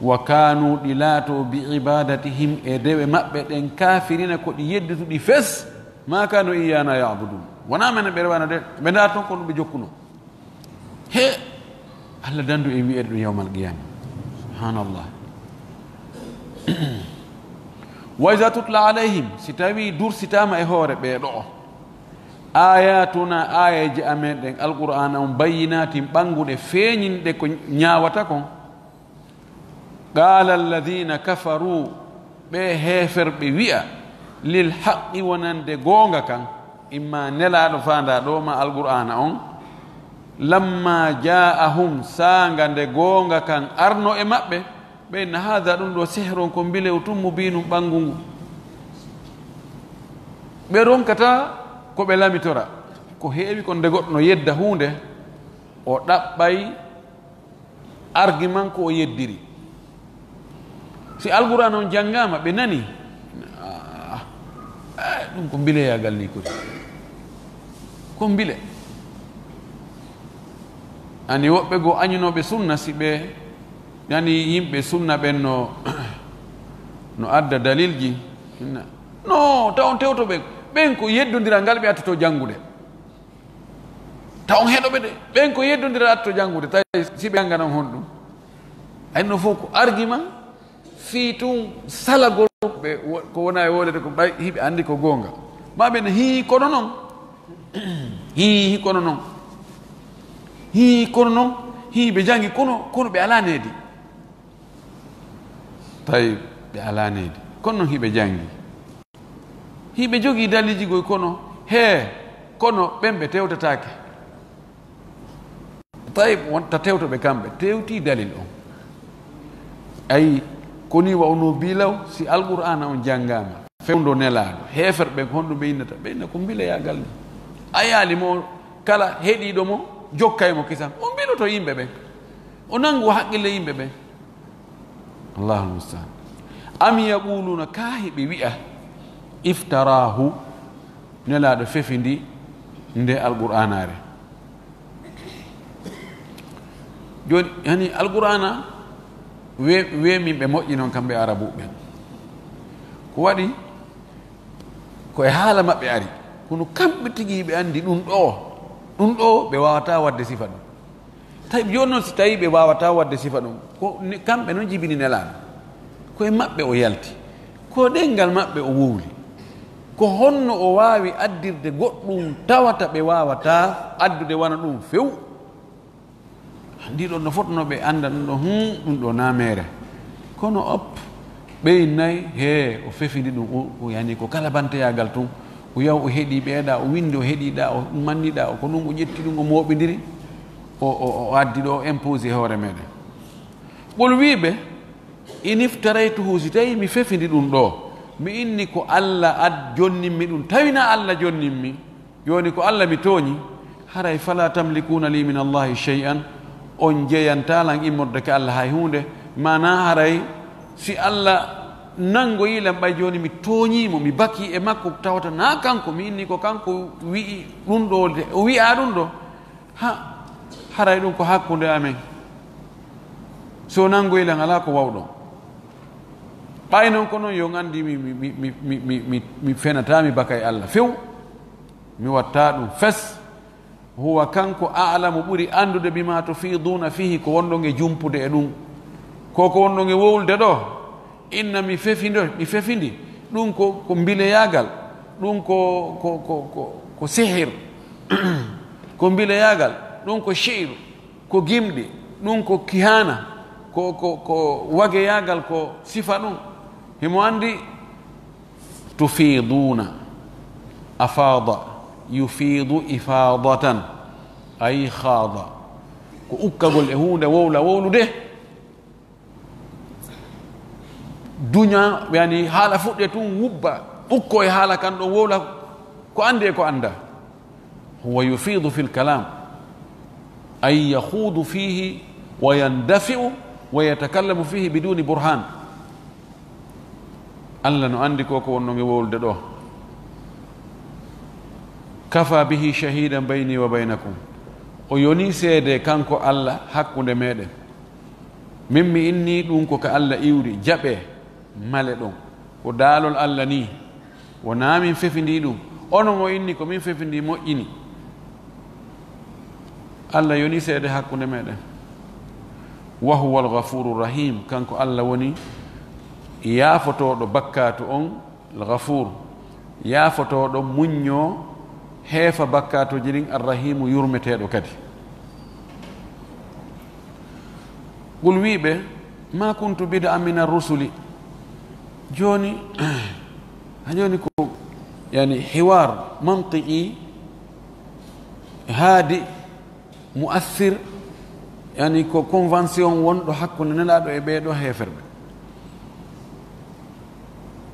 wa kanu ɗi laato bi ibadatihim e dewe maɓɓe ɗen kafirina ko ɗi yeddituɗi fes ma kanu iyana yabudun wona men ɓe rewana de ɓe nda toon ko ɗum ɓe jokkuno he Allah dandu e wi'ede ɗum yawmal qiyama subhanallah wa iza tutla alayhim si tawi dursitama e hoore ɓeeɗo o ayatuna ayaji amen ɗen alqur'ana on bayyinatin ɓanguɗe feeñinɗe ko ñawata kon qala alladhina kafaru ɓe heeferɓe wi'a lil haqqi wonande goonga kan imma nelaɗo fanda ɗo ma alqur'ana on lamma ja'ahum sanga nde goonga kan arno e maɓɓe ɓeyna hada ɗum ɗo sehron ko mbile o tum mubinum ɓangungu ɓe ronkata ko ɓe lamitora ko heewi ko nde goɗɗo no yedda hunde o ɗaɓɓay argument ko o yeddiri si alqur'an on janngama ɓe nani ɗum ko mbileyagal ni kodi ko mbile ani woɓɓe goo añunoɓe sunna si ɓe yani yimɓe sunna ɓen no adda dalilji no taw on tewtoɓe ɓen ko yeddodira ngal ɓe attoto janngude taw on heɗoɓe de ɓen ko yeddodira atto janngude tawi si ɓe jannganon hon ɗum ayno fof ko argument fii tun salagol ɓe ko wona e wolede ko ɓay hiɓe anndi ko goonga ma ɓen hii kono noon hii kono noon hii kono noon hii ɓe janngi kono ɓe alaa needi tawi ɓe alaa needi kono noon hiɓe janngi hiɓe jogii daliji goy kono kono ɓen ɓe tewtataake tawi wonta tewtoɓe kamɓe tewti dalil on ayi koni wawno bilaw si alqur'ana on janngama fewndo nelaaɗo heeferɓe honɗum ɓe innata ɓe inna ko mbileyagal ni a yaali mo kala heɗiɗo mo jokkay mo kisan o mbiloto yimɓe ɓen o nangu haqqille yimɓe ɓen allahu almustaan am yaquluna ka heɓe wi'a iftarahu nelaaɗo fefindi nde alqur'anare joni yani alqur'ana wemin ɓe moƴƴi noon kamɓe arabuɓe ko waɗi koye haala maɓɓe ari kono kamɓe tigi ɓe andi ɗum ɗo ɓe wawata wadde sifa ɗum tawi joni noon si tawi ɓe wawata wadde sifa ɗum ko kamɓe noon jibini nelaɗo koye maɓɓe o yalti ko ɗengal maɓɓe o wowli ko honno o wawi addirde goɗɗum tawata ɓe wawata addude wona ɗum few ndiɗon no fotnoɓe anda ɗum ɗo namere kono op ɓeynayi he o fefidi ɗum yani ko kala banteyagal tun o yaw o heeɗi ɓeeɗa o windi o heeɗiɗa o manniɗa o ko ɗum o ƴetti ɗum o moɓidiri o addi ɗo o imposé hoore meɗen ɓol wiɓe iniftaraytuhu si tawi mi fefidi ɗum ɗo mi inni ko Allah jonninmi ɗum tawina Allah jonninmi joni ko Allah mi tooñi haray fala tamlikuna li min Allahi shay'an on jeeyantalan immorde ke Allah hay hunde mana haray si Allah nangoyilam ɓay joni mi tooñimo mi baki e makko tawata na kanko mi inni ko kanko wi'i ɗum ɗo o wi'a ɗum ɗo haray ɗum ko hakkude amen so nangoyilan ala ko wawɗon ɓay noon ko noon yo gandi mi fenata mi baka e Allah few mi watta ɗum fes huwa kanko a'lamu ɓuri andude bima tufiduna fihi ko wonɗon e jumpude e ɗum koko wonɗon e wowlde ɗo inna mi fefindi ɗum ko mbileyagal ɗum ko sihir ko mbileyagal ɗum ko shi'ru ko gimɗi ɗum ko kihana ko wageyagal ko sifa ɗum himo andi tufiduna afada yufidu ifadatan ay khada ko ukkagol e hunde wowlude duña yani haala fuɗɗe tun wubba ukko e haala kan ɗo wowla ko andi e ko anda huwa yufidu fi lkalam ay yahudu fihi wa yandafi'u wa yatakallamu fihi biduni burhan Allah no andi ko wonno e wowlude ɗo kafa bihi shahidan bayni wa baynakum o yoni seede kanko Allah hakkunde meɗen min mi inni ɗum ko ka Allah iwri jaɓe male ɗon ko daalol Allah ni wona min fefindi ɗum onon o inni ko min fefindi moƴƴini Allah yoni seede hakkunde meɗen wa huwa alghafuru rahim kanko Allah woni yaafotoɗo bakkatu on alghafur yaafotoɗo muñño heefa bakkatuji ɗin arrahimu yurmeteɗo kadi qul wiɓe ma kuntu bida min arrusuli joni joni ko yani hiwar mantiqi haadi muassir yani ko convention wonɗo hakkude nelaɗo e ɓeeɗo heeferɓe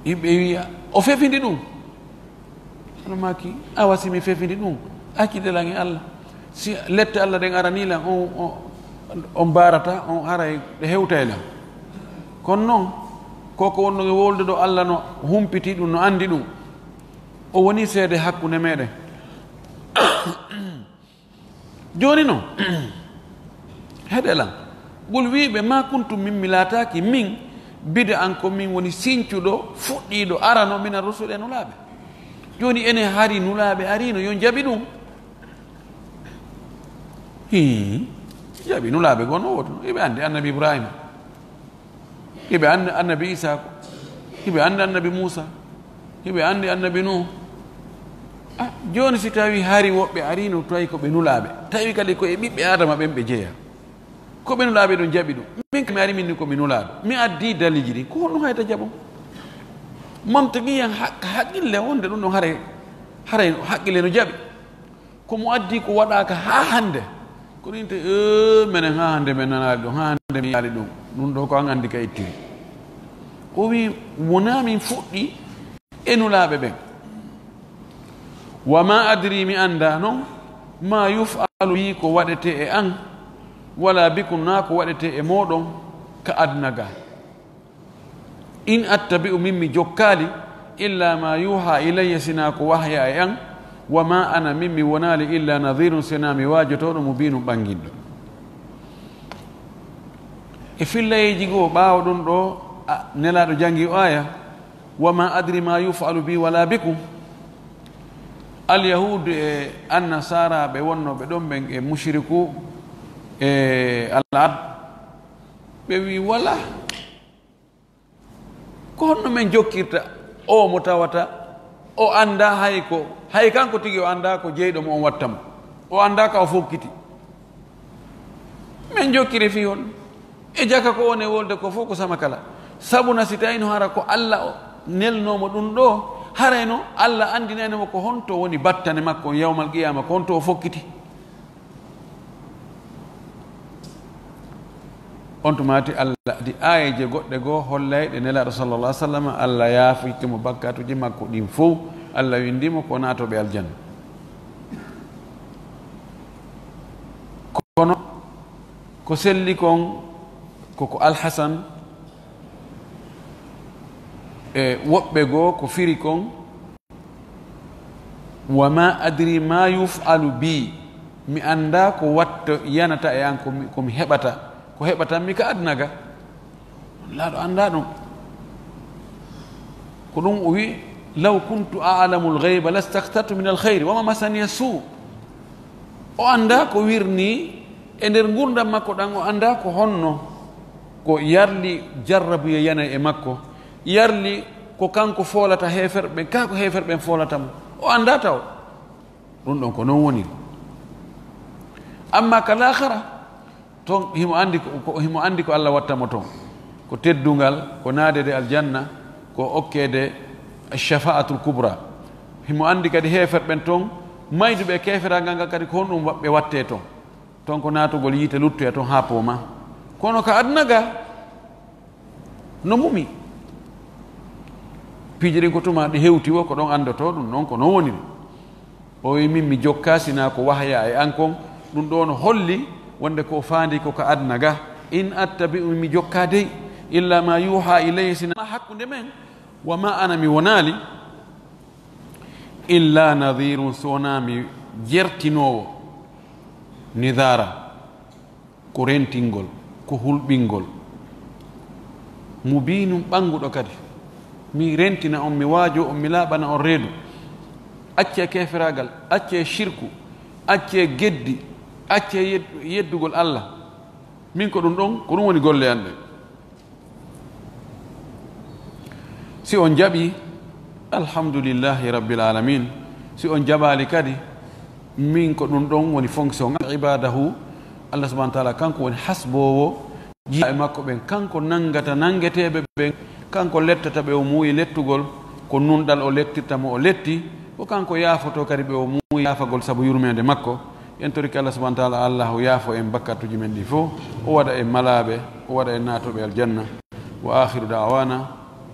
yimɓe wiya o fefindi ɗum hono maki awa simi fefindi ɗum acciɗelan e Allah si lette Allah ɗen aranilan on mbarata on haray ɗe hewtaylan kono noon koko wonno e wolde ɗo Allah no humpiti ɗum no andi ɗum o woni seede hakkunde meɗen joni noon heɗelan gol wiɓe ma kuntum min mi laataki min bide an ko min woni sincuɗo fuɗɗiɗo arano mina rusul e nulaɓe joni ene hari nulaɓe arino yo jaɓi ɗum jaɓi nulaɓe gon o woto hiɓe andi annabi ibrahima hiɓe andi annabi isako hiɓe andi annabi moussa hiɓe andi annabi nuh joni si tawi hari woɓɓe arino tawi koɓe nulaɓe tawi kadi koye ɓiɓɓe adama ɓen ɓe jeeya koɓe nulaɓe ɗum jaɓi ɗum min mi ari min ni komi nulaɗo mi addi daliji ɗi ko honɗum hayta jaɓom mantiqiyan haqqille wonde ɗum ɗon haray haqqille no jaɓi komo addi ko waɗaka ha hande ko ɗinte minen ha hande min nanali ɗum ha hande mi yaali ɗum ɗo ko an andi ka ittiri o wi wona min fuɗɗi e nulaɓe ɓen wa ma adri mi anda noon ma yufalu bi ko waɗete e an wala bikum na ko waɗete e moɗon ka adnaga in attabi'u min mi jokkali illa ma yuha ilayya sina ko wahya e an wa ma ana min mi wonali illa nadhirun sina mi wajotoɗo mubinum ɓanginɗo e fillayeji goo ɓaawa ɗum ɗo nelaɗo jangi o aya wa ma adri ma yufalu bi wala bikum alyahudu e annasara ɓe wonnoɓe ɗon ɓen e mushriku e alad ɓe wi wala ko honno men jokkirta o mo tawata o anda hay kanko tigi o anda ko jeyɗo mo on wattamo o anda ka o fokkiti men jokkiri fi hon e jaka ko woni wolde ko fof ko sama kala sabuna si tawino hara ko Allah o nelnomo ɗum ɗo harayno Allah andinanemo ko honto woni battane makko yawmal qiyama ko honto o fokkiti on tumati Allah di ayeje goɗɗe goo hollayɗe nelaɗo sallallah sallam Allah yaafitimo bakkatuji makko ɗin fof Allah windimo ko naatoɓe aljanna kono ko selli kon koko alhasan e woɓɓe goo ko firi kon wa ma adri ma yufalu bi mi anda ko watta yanata e an komi heɓata ko heɓatanmi ka adnaga laaɗo anda ɗum ko ɗum o wi law kuntu alamu lgayba lastaktartu min alkhayri wama masaniya suu o anda ko wirni e nder gurdam makko ɗan o anda ko honno ko yarli jarrabuye yana e makko yarli ko kanko foolata heferɓe ka ko heferɓen foolatamo o anda taw ɗum ɗon ko noon woni amma ka lahara toon himo andi ko Allah wattamo toon ko teddungal ko naadede aljanna ko okkede shafa'atul kubra himo andi kadi heferɓen toon mayduɓe keferagal ngal kadi ko honɗum ɓe watte toon ko naatugol yiite luttoya toon ha pooma kono ka adnaga no mumi piiji ɗin ko tuma ɗi hewti wo ko ɗon andoto ɗum noon ko non woni o wi min mi jokka sina ko wahya e an kon ɗum ɗo no holli wonde ko faandi ko ka adnaga in attabi'u mi jokka dey illa ma yuha ilayya sina hakkunde men wa ma ana mi wonali illa nadhirun sonami jertinowo nidara ko rentingol ko hulɓingol mubinum ɓanguɗo kadi mi rentina on mi waajo on mi laaɓana on reedu acce keferagal acce shirku acce geddi acce yeddugol Allah min ko ɗum ɗon ko ɗum woni golle an ɗe si on jaɓi alhamdulillahi rabbil alamin si on jaɓali kadi min ko ɗum ɗon woni fonction ibadahu Allah subhanahu wa taala kanko woni hasbowo jiya e makko ɓen kanko nangata nangeteɓe ɓen kanko lettata ɓe o muuyi lettugol ko nunɗal o lettirtamo o letti ko kanko yaafoto kadi ɓe o muuyi yaafagol saabu yurmede makko en toriki Allah subhanahu wa taala allahu yaafo en bakkatuji men ɗi fof o waɗa en malaɓe o waɗa en naatoɓe aljanna wa akhiru da'wana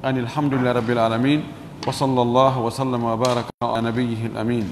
an alhamdulillahi rabbil alamin wa sallallahu wa sallama wa baraka ala nabiyyihi al amin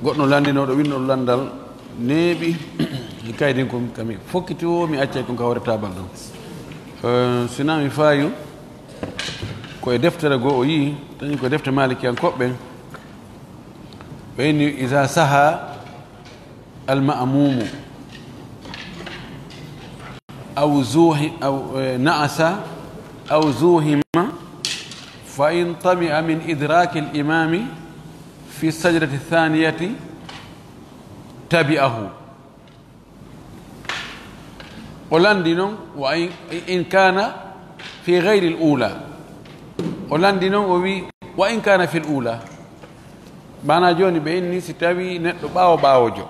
goɗɗo landinoɗo winnoɗo landal neeɓi kaydin ko kami fokkiti o mi accay ko kawre tabal ɗon sina mi faayu koye deftere goo o yii tañi ko defte malikiyankoɓɓe ɓeyni isa saha almamumu aw naasa aw zuhima fa in tamia min idraki l'imami في السجدة الثانية تبعه ولندن وإن كان في غير الأولى ولندن وإن كان في الأولى بنا جوني بإني ستاوي نتو باو جو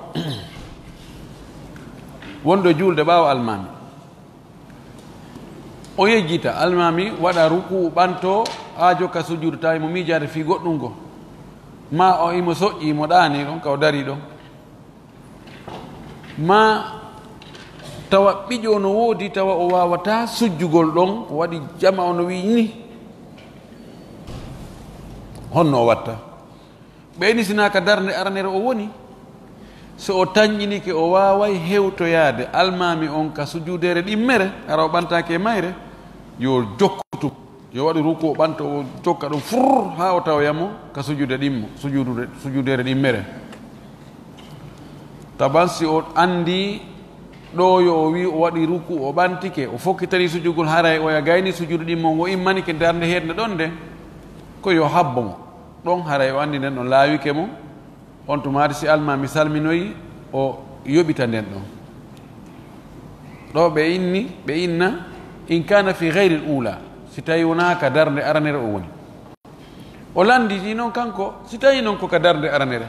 wondo julde ɓaawo almami o yejjita almami waɗa ruku ɓanto ha jokka sujudu tawi mo miijade fi goɗɗum go ma o imo soƴƴi mo ɗaani ɗon ka o dari ɗon ma tawa ɓiƴo no woodi tawa o wawata sujjugol ɗon o waɗi jama o no wi ni honno o watta ɓeyni sinaka darde aranere o woni so o tañƴinike o waway hewtoyade almami on ka sujudere ɗimmere ara o ɓantake mayre yo jokkutu yo waɗi ruku o ɓanta o jokka ɗum fur ha o tawoyamo ka sujude ɗimmo sujudere ɗimmere taban si o andi ɗo yo o wi o waɗi ruku o ɓantike o fokkitani sujugol haray oya gayni sujude ɗimmo o immanike darde hedde ɗon de ko yo habbo mo ɗon haray o andi nden ɗon laawike mo on tumati si almami salminoyi o yoɓita nden ɗon ɗo ɓe inna in kana fi gayri l ula si tawi wona ka darde aranere o woni o landiti noon kanko si tawi noon ko ka darde aranere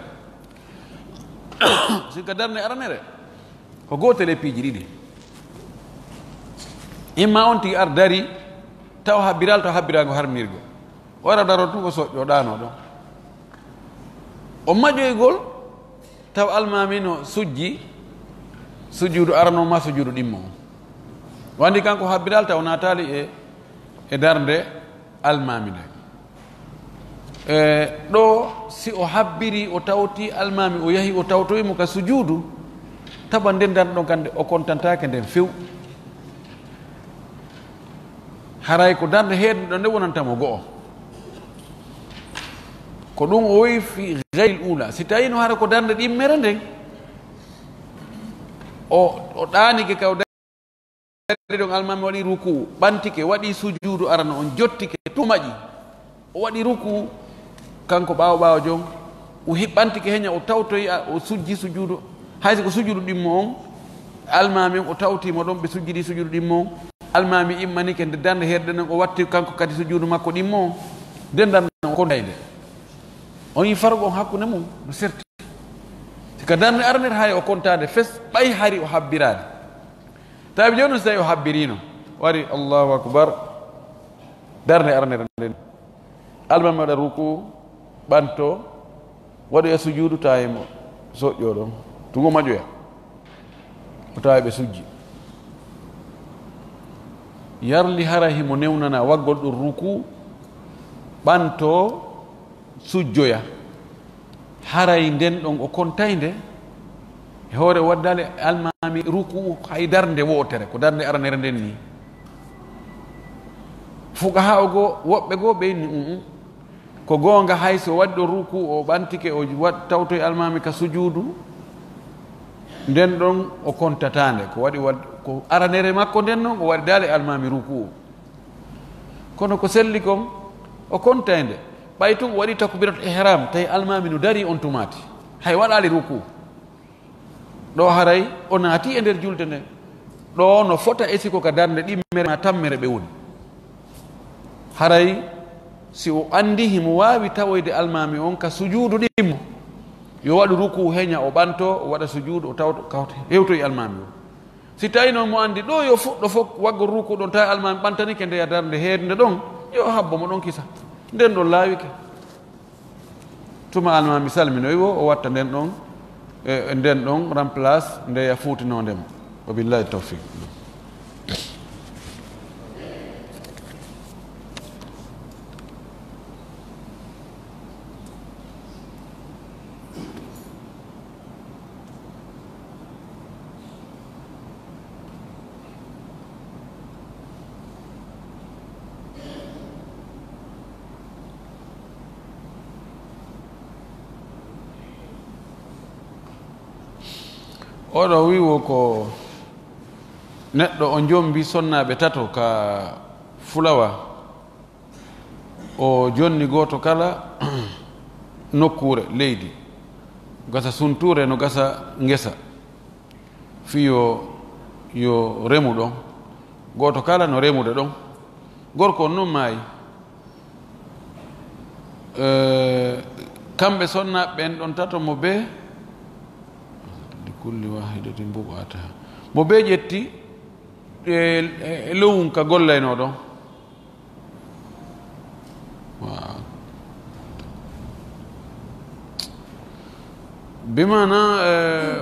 si ka darde aranere ko gotel e piiji ɗiɗi imma on tigi ar dari taw habbiral taw habbirago harmirgo o wara daro tun ko soƴƴo ɗano ɗon o maƴoygol taw almami no sujji sujudu aranoma sujudu ɗimmo o wandi kanko habbiral taw natali e darde almami nde ɗo si o habbiri o tawti almami o yahi o tawtoyimo ka sujudu taba nden darde ɗon kande o contantake nden few haray ko darde heedde ɗo nde wonantamo go'o ko ɗum o woyi fi gayri ula si tawi no hara ko darde ɗimmere nden o ɗanike kaw dari ɗon almami waɗi ruku ɓantike waɗi sujudu arana on jottike tumaƴi o waɗi ruku kanko ɓawo jom o ɓantike heña o tawtoyi o sujji sujudu haysi ko sujudu ɗimmo on almami on o tawtimo ɗon ɓe sujjiɗi sujudu ɗimmo on almami immanike nde darde heerde nden o watti kanko kadi sujudu makko ɗimmo on nden darde o kondayde on yi fargo on hakkude mum no serti sika darde arnere hay o kontade fes ɓay hari o habbirade tawi joni so tawi o habbirino wari allahu akbar darde arnere nden almami waɗa ruku ɓanto waɗoya sujudu tawimo soƴƴo ɗon tugo maƴoya o tawa ɓe sujji yarli hara himo newnana waggol ɗum ruku ɓanto sujjoya haray nden ɗon o kontayde e hoore waddale almami ruku hay darde wotere ko darde aranere nden ni fuqaha o goo woɓɓe goo ɓeyni ko goonga hay so waɗi ɗo ruku o ɓantike o tawtoye almami ka sujuudu nden ɗon o kontatande ko waɗi ko aranere makko nden noon o waɗi dale almami ruku o kono ko selli kon o kontayde ɓay tun o waɗi takbiratul ihram tawi almami no dari on tumati hay waɗali ruku ɗo haray o naati e nder julde nde ɗo no fota esi ko ka darde ɗimmere ma tammere ɓe woni haray si o andi himo wawi tawoyde almami on ka sujuudu ɗimmo yo waɗu ruku heña o ɓanto o waɗa sujuudu o tawta hewtoye almami o si tawi noon mo andi ɗo yo fuɗɗo fof waggo ruku ɗon tawi almami ɓantanike ndeya darde heerde ɗon yo habbo mo ɗon kisa nden ɗon laawike tuma almami salminoy wo o watta nden ɗon nden ɗon remplace ndeya fuutinondemo wa billahi tawfiq oɗo wiwo ko neɗɗo o jombi sonnaɓe tato ka fulawa o jonni goto kala nokkure leydi gasa sunture no gasa ngesa fiyo yo remu ɗon goto kala no remude ɗon gorko on noon maayi kamɓe sonnaɓe ɓen ɗon tato mo be kulli wahidatin buqataha mo be ƴetti e lowum ka gollayno ɗon bimana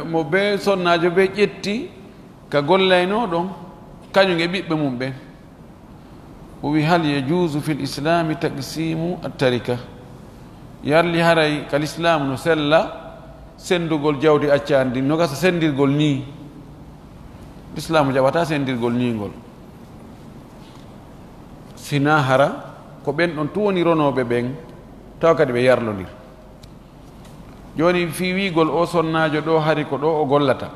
mo be sonnajo be ƴetti ka gollayno ɗon kañum e ɓiɓɓe mum ɓen o wi hal yajuzu fi l'islami taqsimu attarika yarli haray ka l'islamu no sella sendugol jawdi accandi no gasa sendirgol ni l'islamu jaɓata sendirgol ningol sina hara ko ɓen ɗon tuwoni ronoɓe ɓen taw kadi ɓe yarlodir joni fi wigol o sonnajo ɗo hari ko ɗo o gollata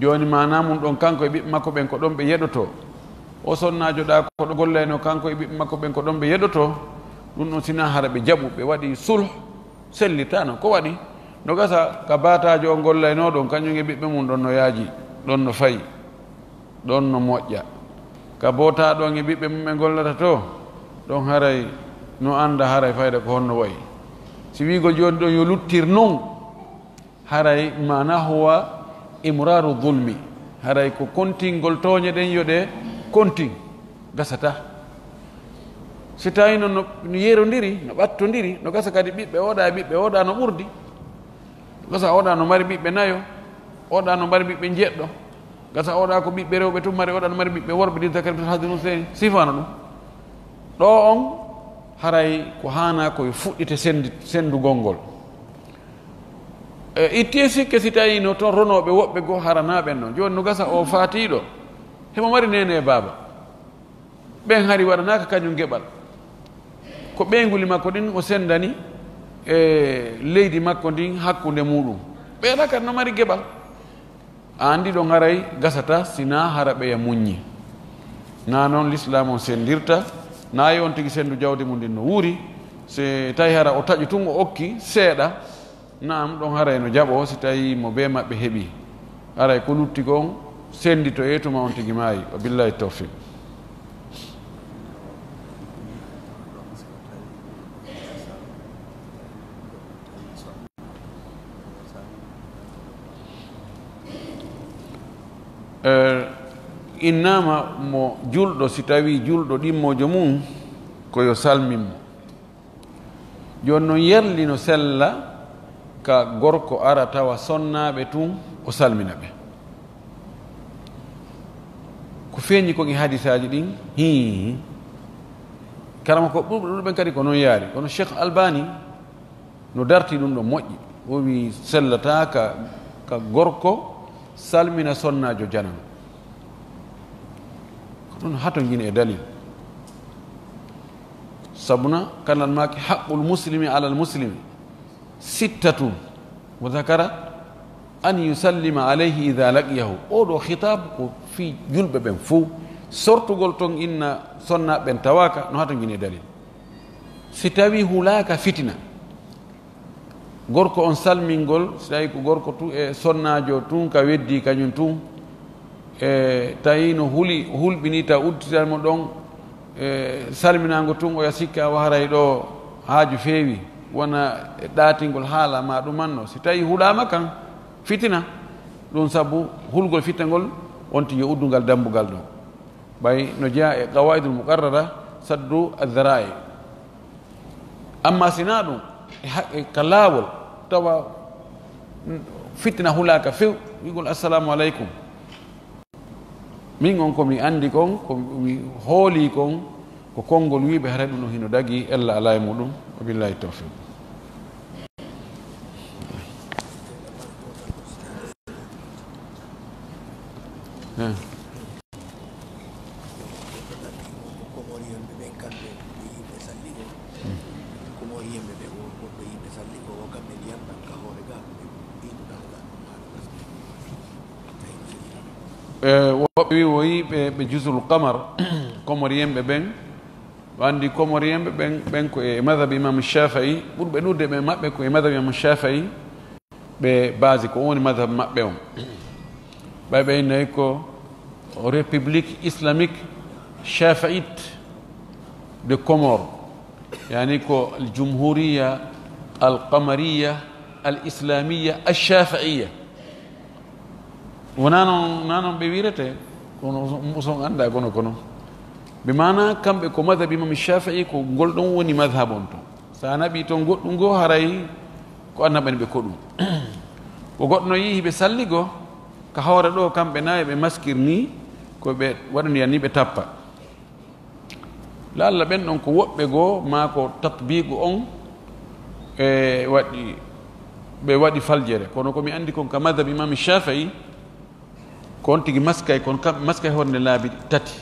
joni manamum ɗon kanko e ɓiɓɓe makko ɓen ko ɗon ɓe yeɗoto o sonnajo ɗa ko ɗo gollayno kanko e ɓiɓɓe makko ɓen ko ɗon ɓe yeɗoto ɗum ɗon sina hara ɓe jaɓu ɓe waɗi sulh sellitano ko waɗi no gasa ka batajo o gollayno ɗon kañum e ɓiɓɓe mum ɗon no yaaji ɗon no fayi ɗon no moƴƴa ka bota ɗon e ɓiɓɓe mum ɓe gollata to ɗon haray no anda haray fayda ko honno wayi si wigol joni ɗon yo luttir non haray mana howa imraru zulmi haray ko kontingol toñe ɗen yo ɗe konting gasata si tawi noon no yerodiri no ɓattodiri no gasa kadi ɓiɓɓe oɗa e ɓiɓɓe oɗa no ɓurdi gasa oɗa no mari ɓiɓɓe nayo oɗa no mari ɓiɓɓe jeɗɗo gasa oɗa ko ɓiɓɓe rewɓe tummari oɗa no mari ɓiɓɓe worɓe ɗi zakari hadinu seni sifano ɗum ɗo on haray ko hana koye fuɗɗite sendugol ngol itti sikke si tawi no toon ronoɓe woɓɓe goo haranaɓen noon joni no gasa o fatiɗo hemo mari nene e baaba ɓen hari waɗanaka kañum geɓal ko ɓeyguli makko ɗin o sendani e leydi makko ndin hakkude muɗum ɓeɗa kadi no mari geɓal andi ɗon haray gasata sina hara ɓeya muññi na noon l'islam o sendirta na yon tigui sendu jawdi mum ndin no wuuri si tawi hara o taƴu tun o okki seeɗa naam ɗon haray no jaɓo si tawi mo be maɓɓe heeɓi haray ko lutti kon sendito yeytuma on tigui maayi wa billahi tawfiq innama mo julɗo si tawi julɗo ɗimmojo mum koyo salminmo joni noon yerli no sella ka gorko ara tawa sonnaɓe tun o salmina ɓe ko feeñi koŋe hadisaji ɗin karama ko ɓurɓe kadi ko noon yaari kono cheikh albani no darti ɗum ɗo moƴƴi o wi sellata ka gorko salmina sonnajo janano ko ɗum hato guine e dalil sabuna kanal maki haqqul muslimi ala al muslimi sittatun wa zakara an yusallima alayhi ida laqiyahu oɗo khitab ko fi julɓe ɓen fo sortugol ton inna sonnaɓe ɓen tawaka no hato guine e dalil si tawi hulaka fitina gorko on salmingol so tawi ko gorko tu e sonnajo tun ka weddi kañum tun e tawi no hulɓini ta udditanmo ɗon e salminago tun oya sikka waray ɗo haaju feewi wona ɗatingol haala ma ɗumanno si tawi huɗama kan fitina ɗum saabu hulgol fitnagol wonti yo uddugal dambugal ɗo ɓay no jeeya e qawaidul muqarrara saddu addara'i amma sina ɗum e ka laawol tawa fitna hulaka few wigol assalamu aleykum min on komi andi kon komi hooli kon ko konngol wiiɓe hara ɗum no hino dagi ella ala e muɗum wa billahi tawfiq woɓɓe wi o yi ɓe jusul qamar comoriyemɓe ɓen o anndi comoriyemɓe ɓen ko e madhabe imam shafai ɓurɓe ɗurde ɓe maɓɓe ko e madhabe imam shafai ɓe base ko woni madhabe maɓɓe on ɓay ɓe nayi ko république islamique shafaite de Comore yani ko al jumhuriya al qamariya al islamia al shafaiya wona noon ɓe wirete kono muson anda kono ɓe mana kamɓe ko madhabe imam shafii ko ngol ɗon woni madhabe on ton sa naɓi toon goɗɗum goo haray ko annaɓani ɓe ko ɗum ko goɗɗo no yihi ɓe salligo ka hoore ɗo kamɓe nayi ɓe maskir ni ko ɓe waɗaniya ni ɓe tappa lalla ɓen ɗon ko woɓɓe goo ma ko tatbiqu on e waɗi ɓe waɗi faljere kono komi andi kon ka madhabe imam shafii ko on tigi maskay kono kamɓe maskay hornde laabi tati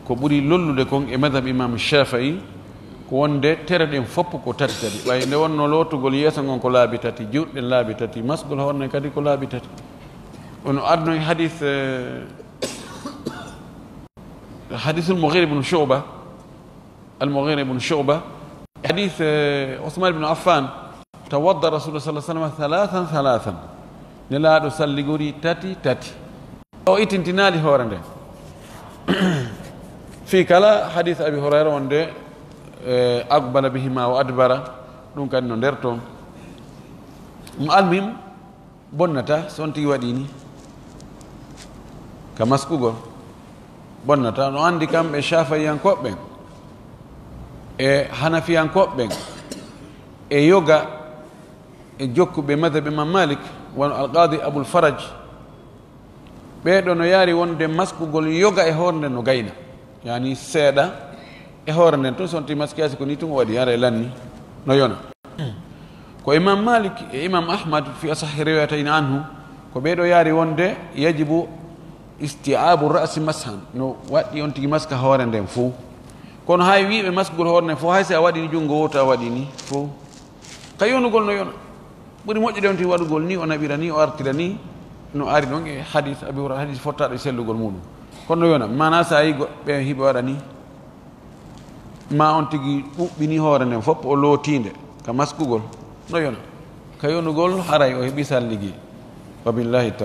ko ɓuri lollude kon e madhabe imam shafii ko wonde tere ɗen fopp ko tati tati ɓay nde wonno lootugol yeeso ngon ko laabi tati juɗɗen laabi tati masgol horne kadi ko laabi tati ono adnoy hadith hadithul Mughira ibn Shu'ba al-Mughira ibn Shu'ba hadith Uthman ibn Affan tawadda rasulullah sallallahu alaihi wasallam thalathan nelaaɗo salligori tati o itintinali hoore nde fi kala hadith abi hurayra wonde aqbala bihima wa adbara ɗum kadi no nder toon mo almim bonnata so on tigi waɗi ni ka maskugol bonnata no andi kamɓe shafayiyankoɓɓen e hanafiyankoɓɓen e yoga e jokkuɓe madhabe imam malik wono alqadi aboul faraj ɓeeɗo no yaari wonde maskugol yoga e hoore nden no gayna yani seeɗa e hoore nden tun sonti maskiyasi ko ni tun o waɗi yara e lanni no yona ko imam malik e imam ahmad fi asahi riwayatayn anhu ko ɓeeɗo yaari wonde yajibu istiabu rasi mashan no waɗɗi on tigi maska hoore nden fo kono hay wiɓe maskugol hoore nden fo hay so a waɗini junngo woto a waɗi ni fo ka yonugol no yona ɓuri moƴƴude on tigi waɗugol ni o naɓira ni o artira ni no ari ɗon e hadith abi hurayra hadith fottaɗo e sellugol muɗum kono no yona mana sa yi goɓɓe hiɓe waɗa ni ma on tigi ɓuɓɓini hoore nden fopp o lootinde ka maskugol no yona ka yonugol haray o heeɓi salligi wa billahi taw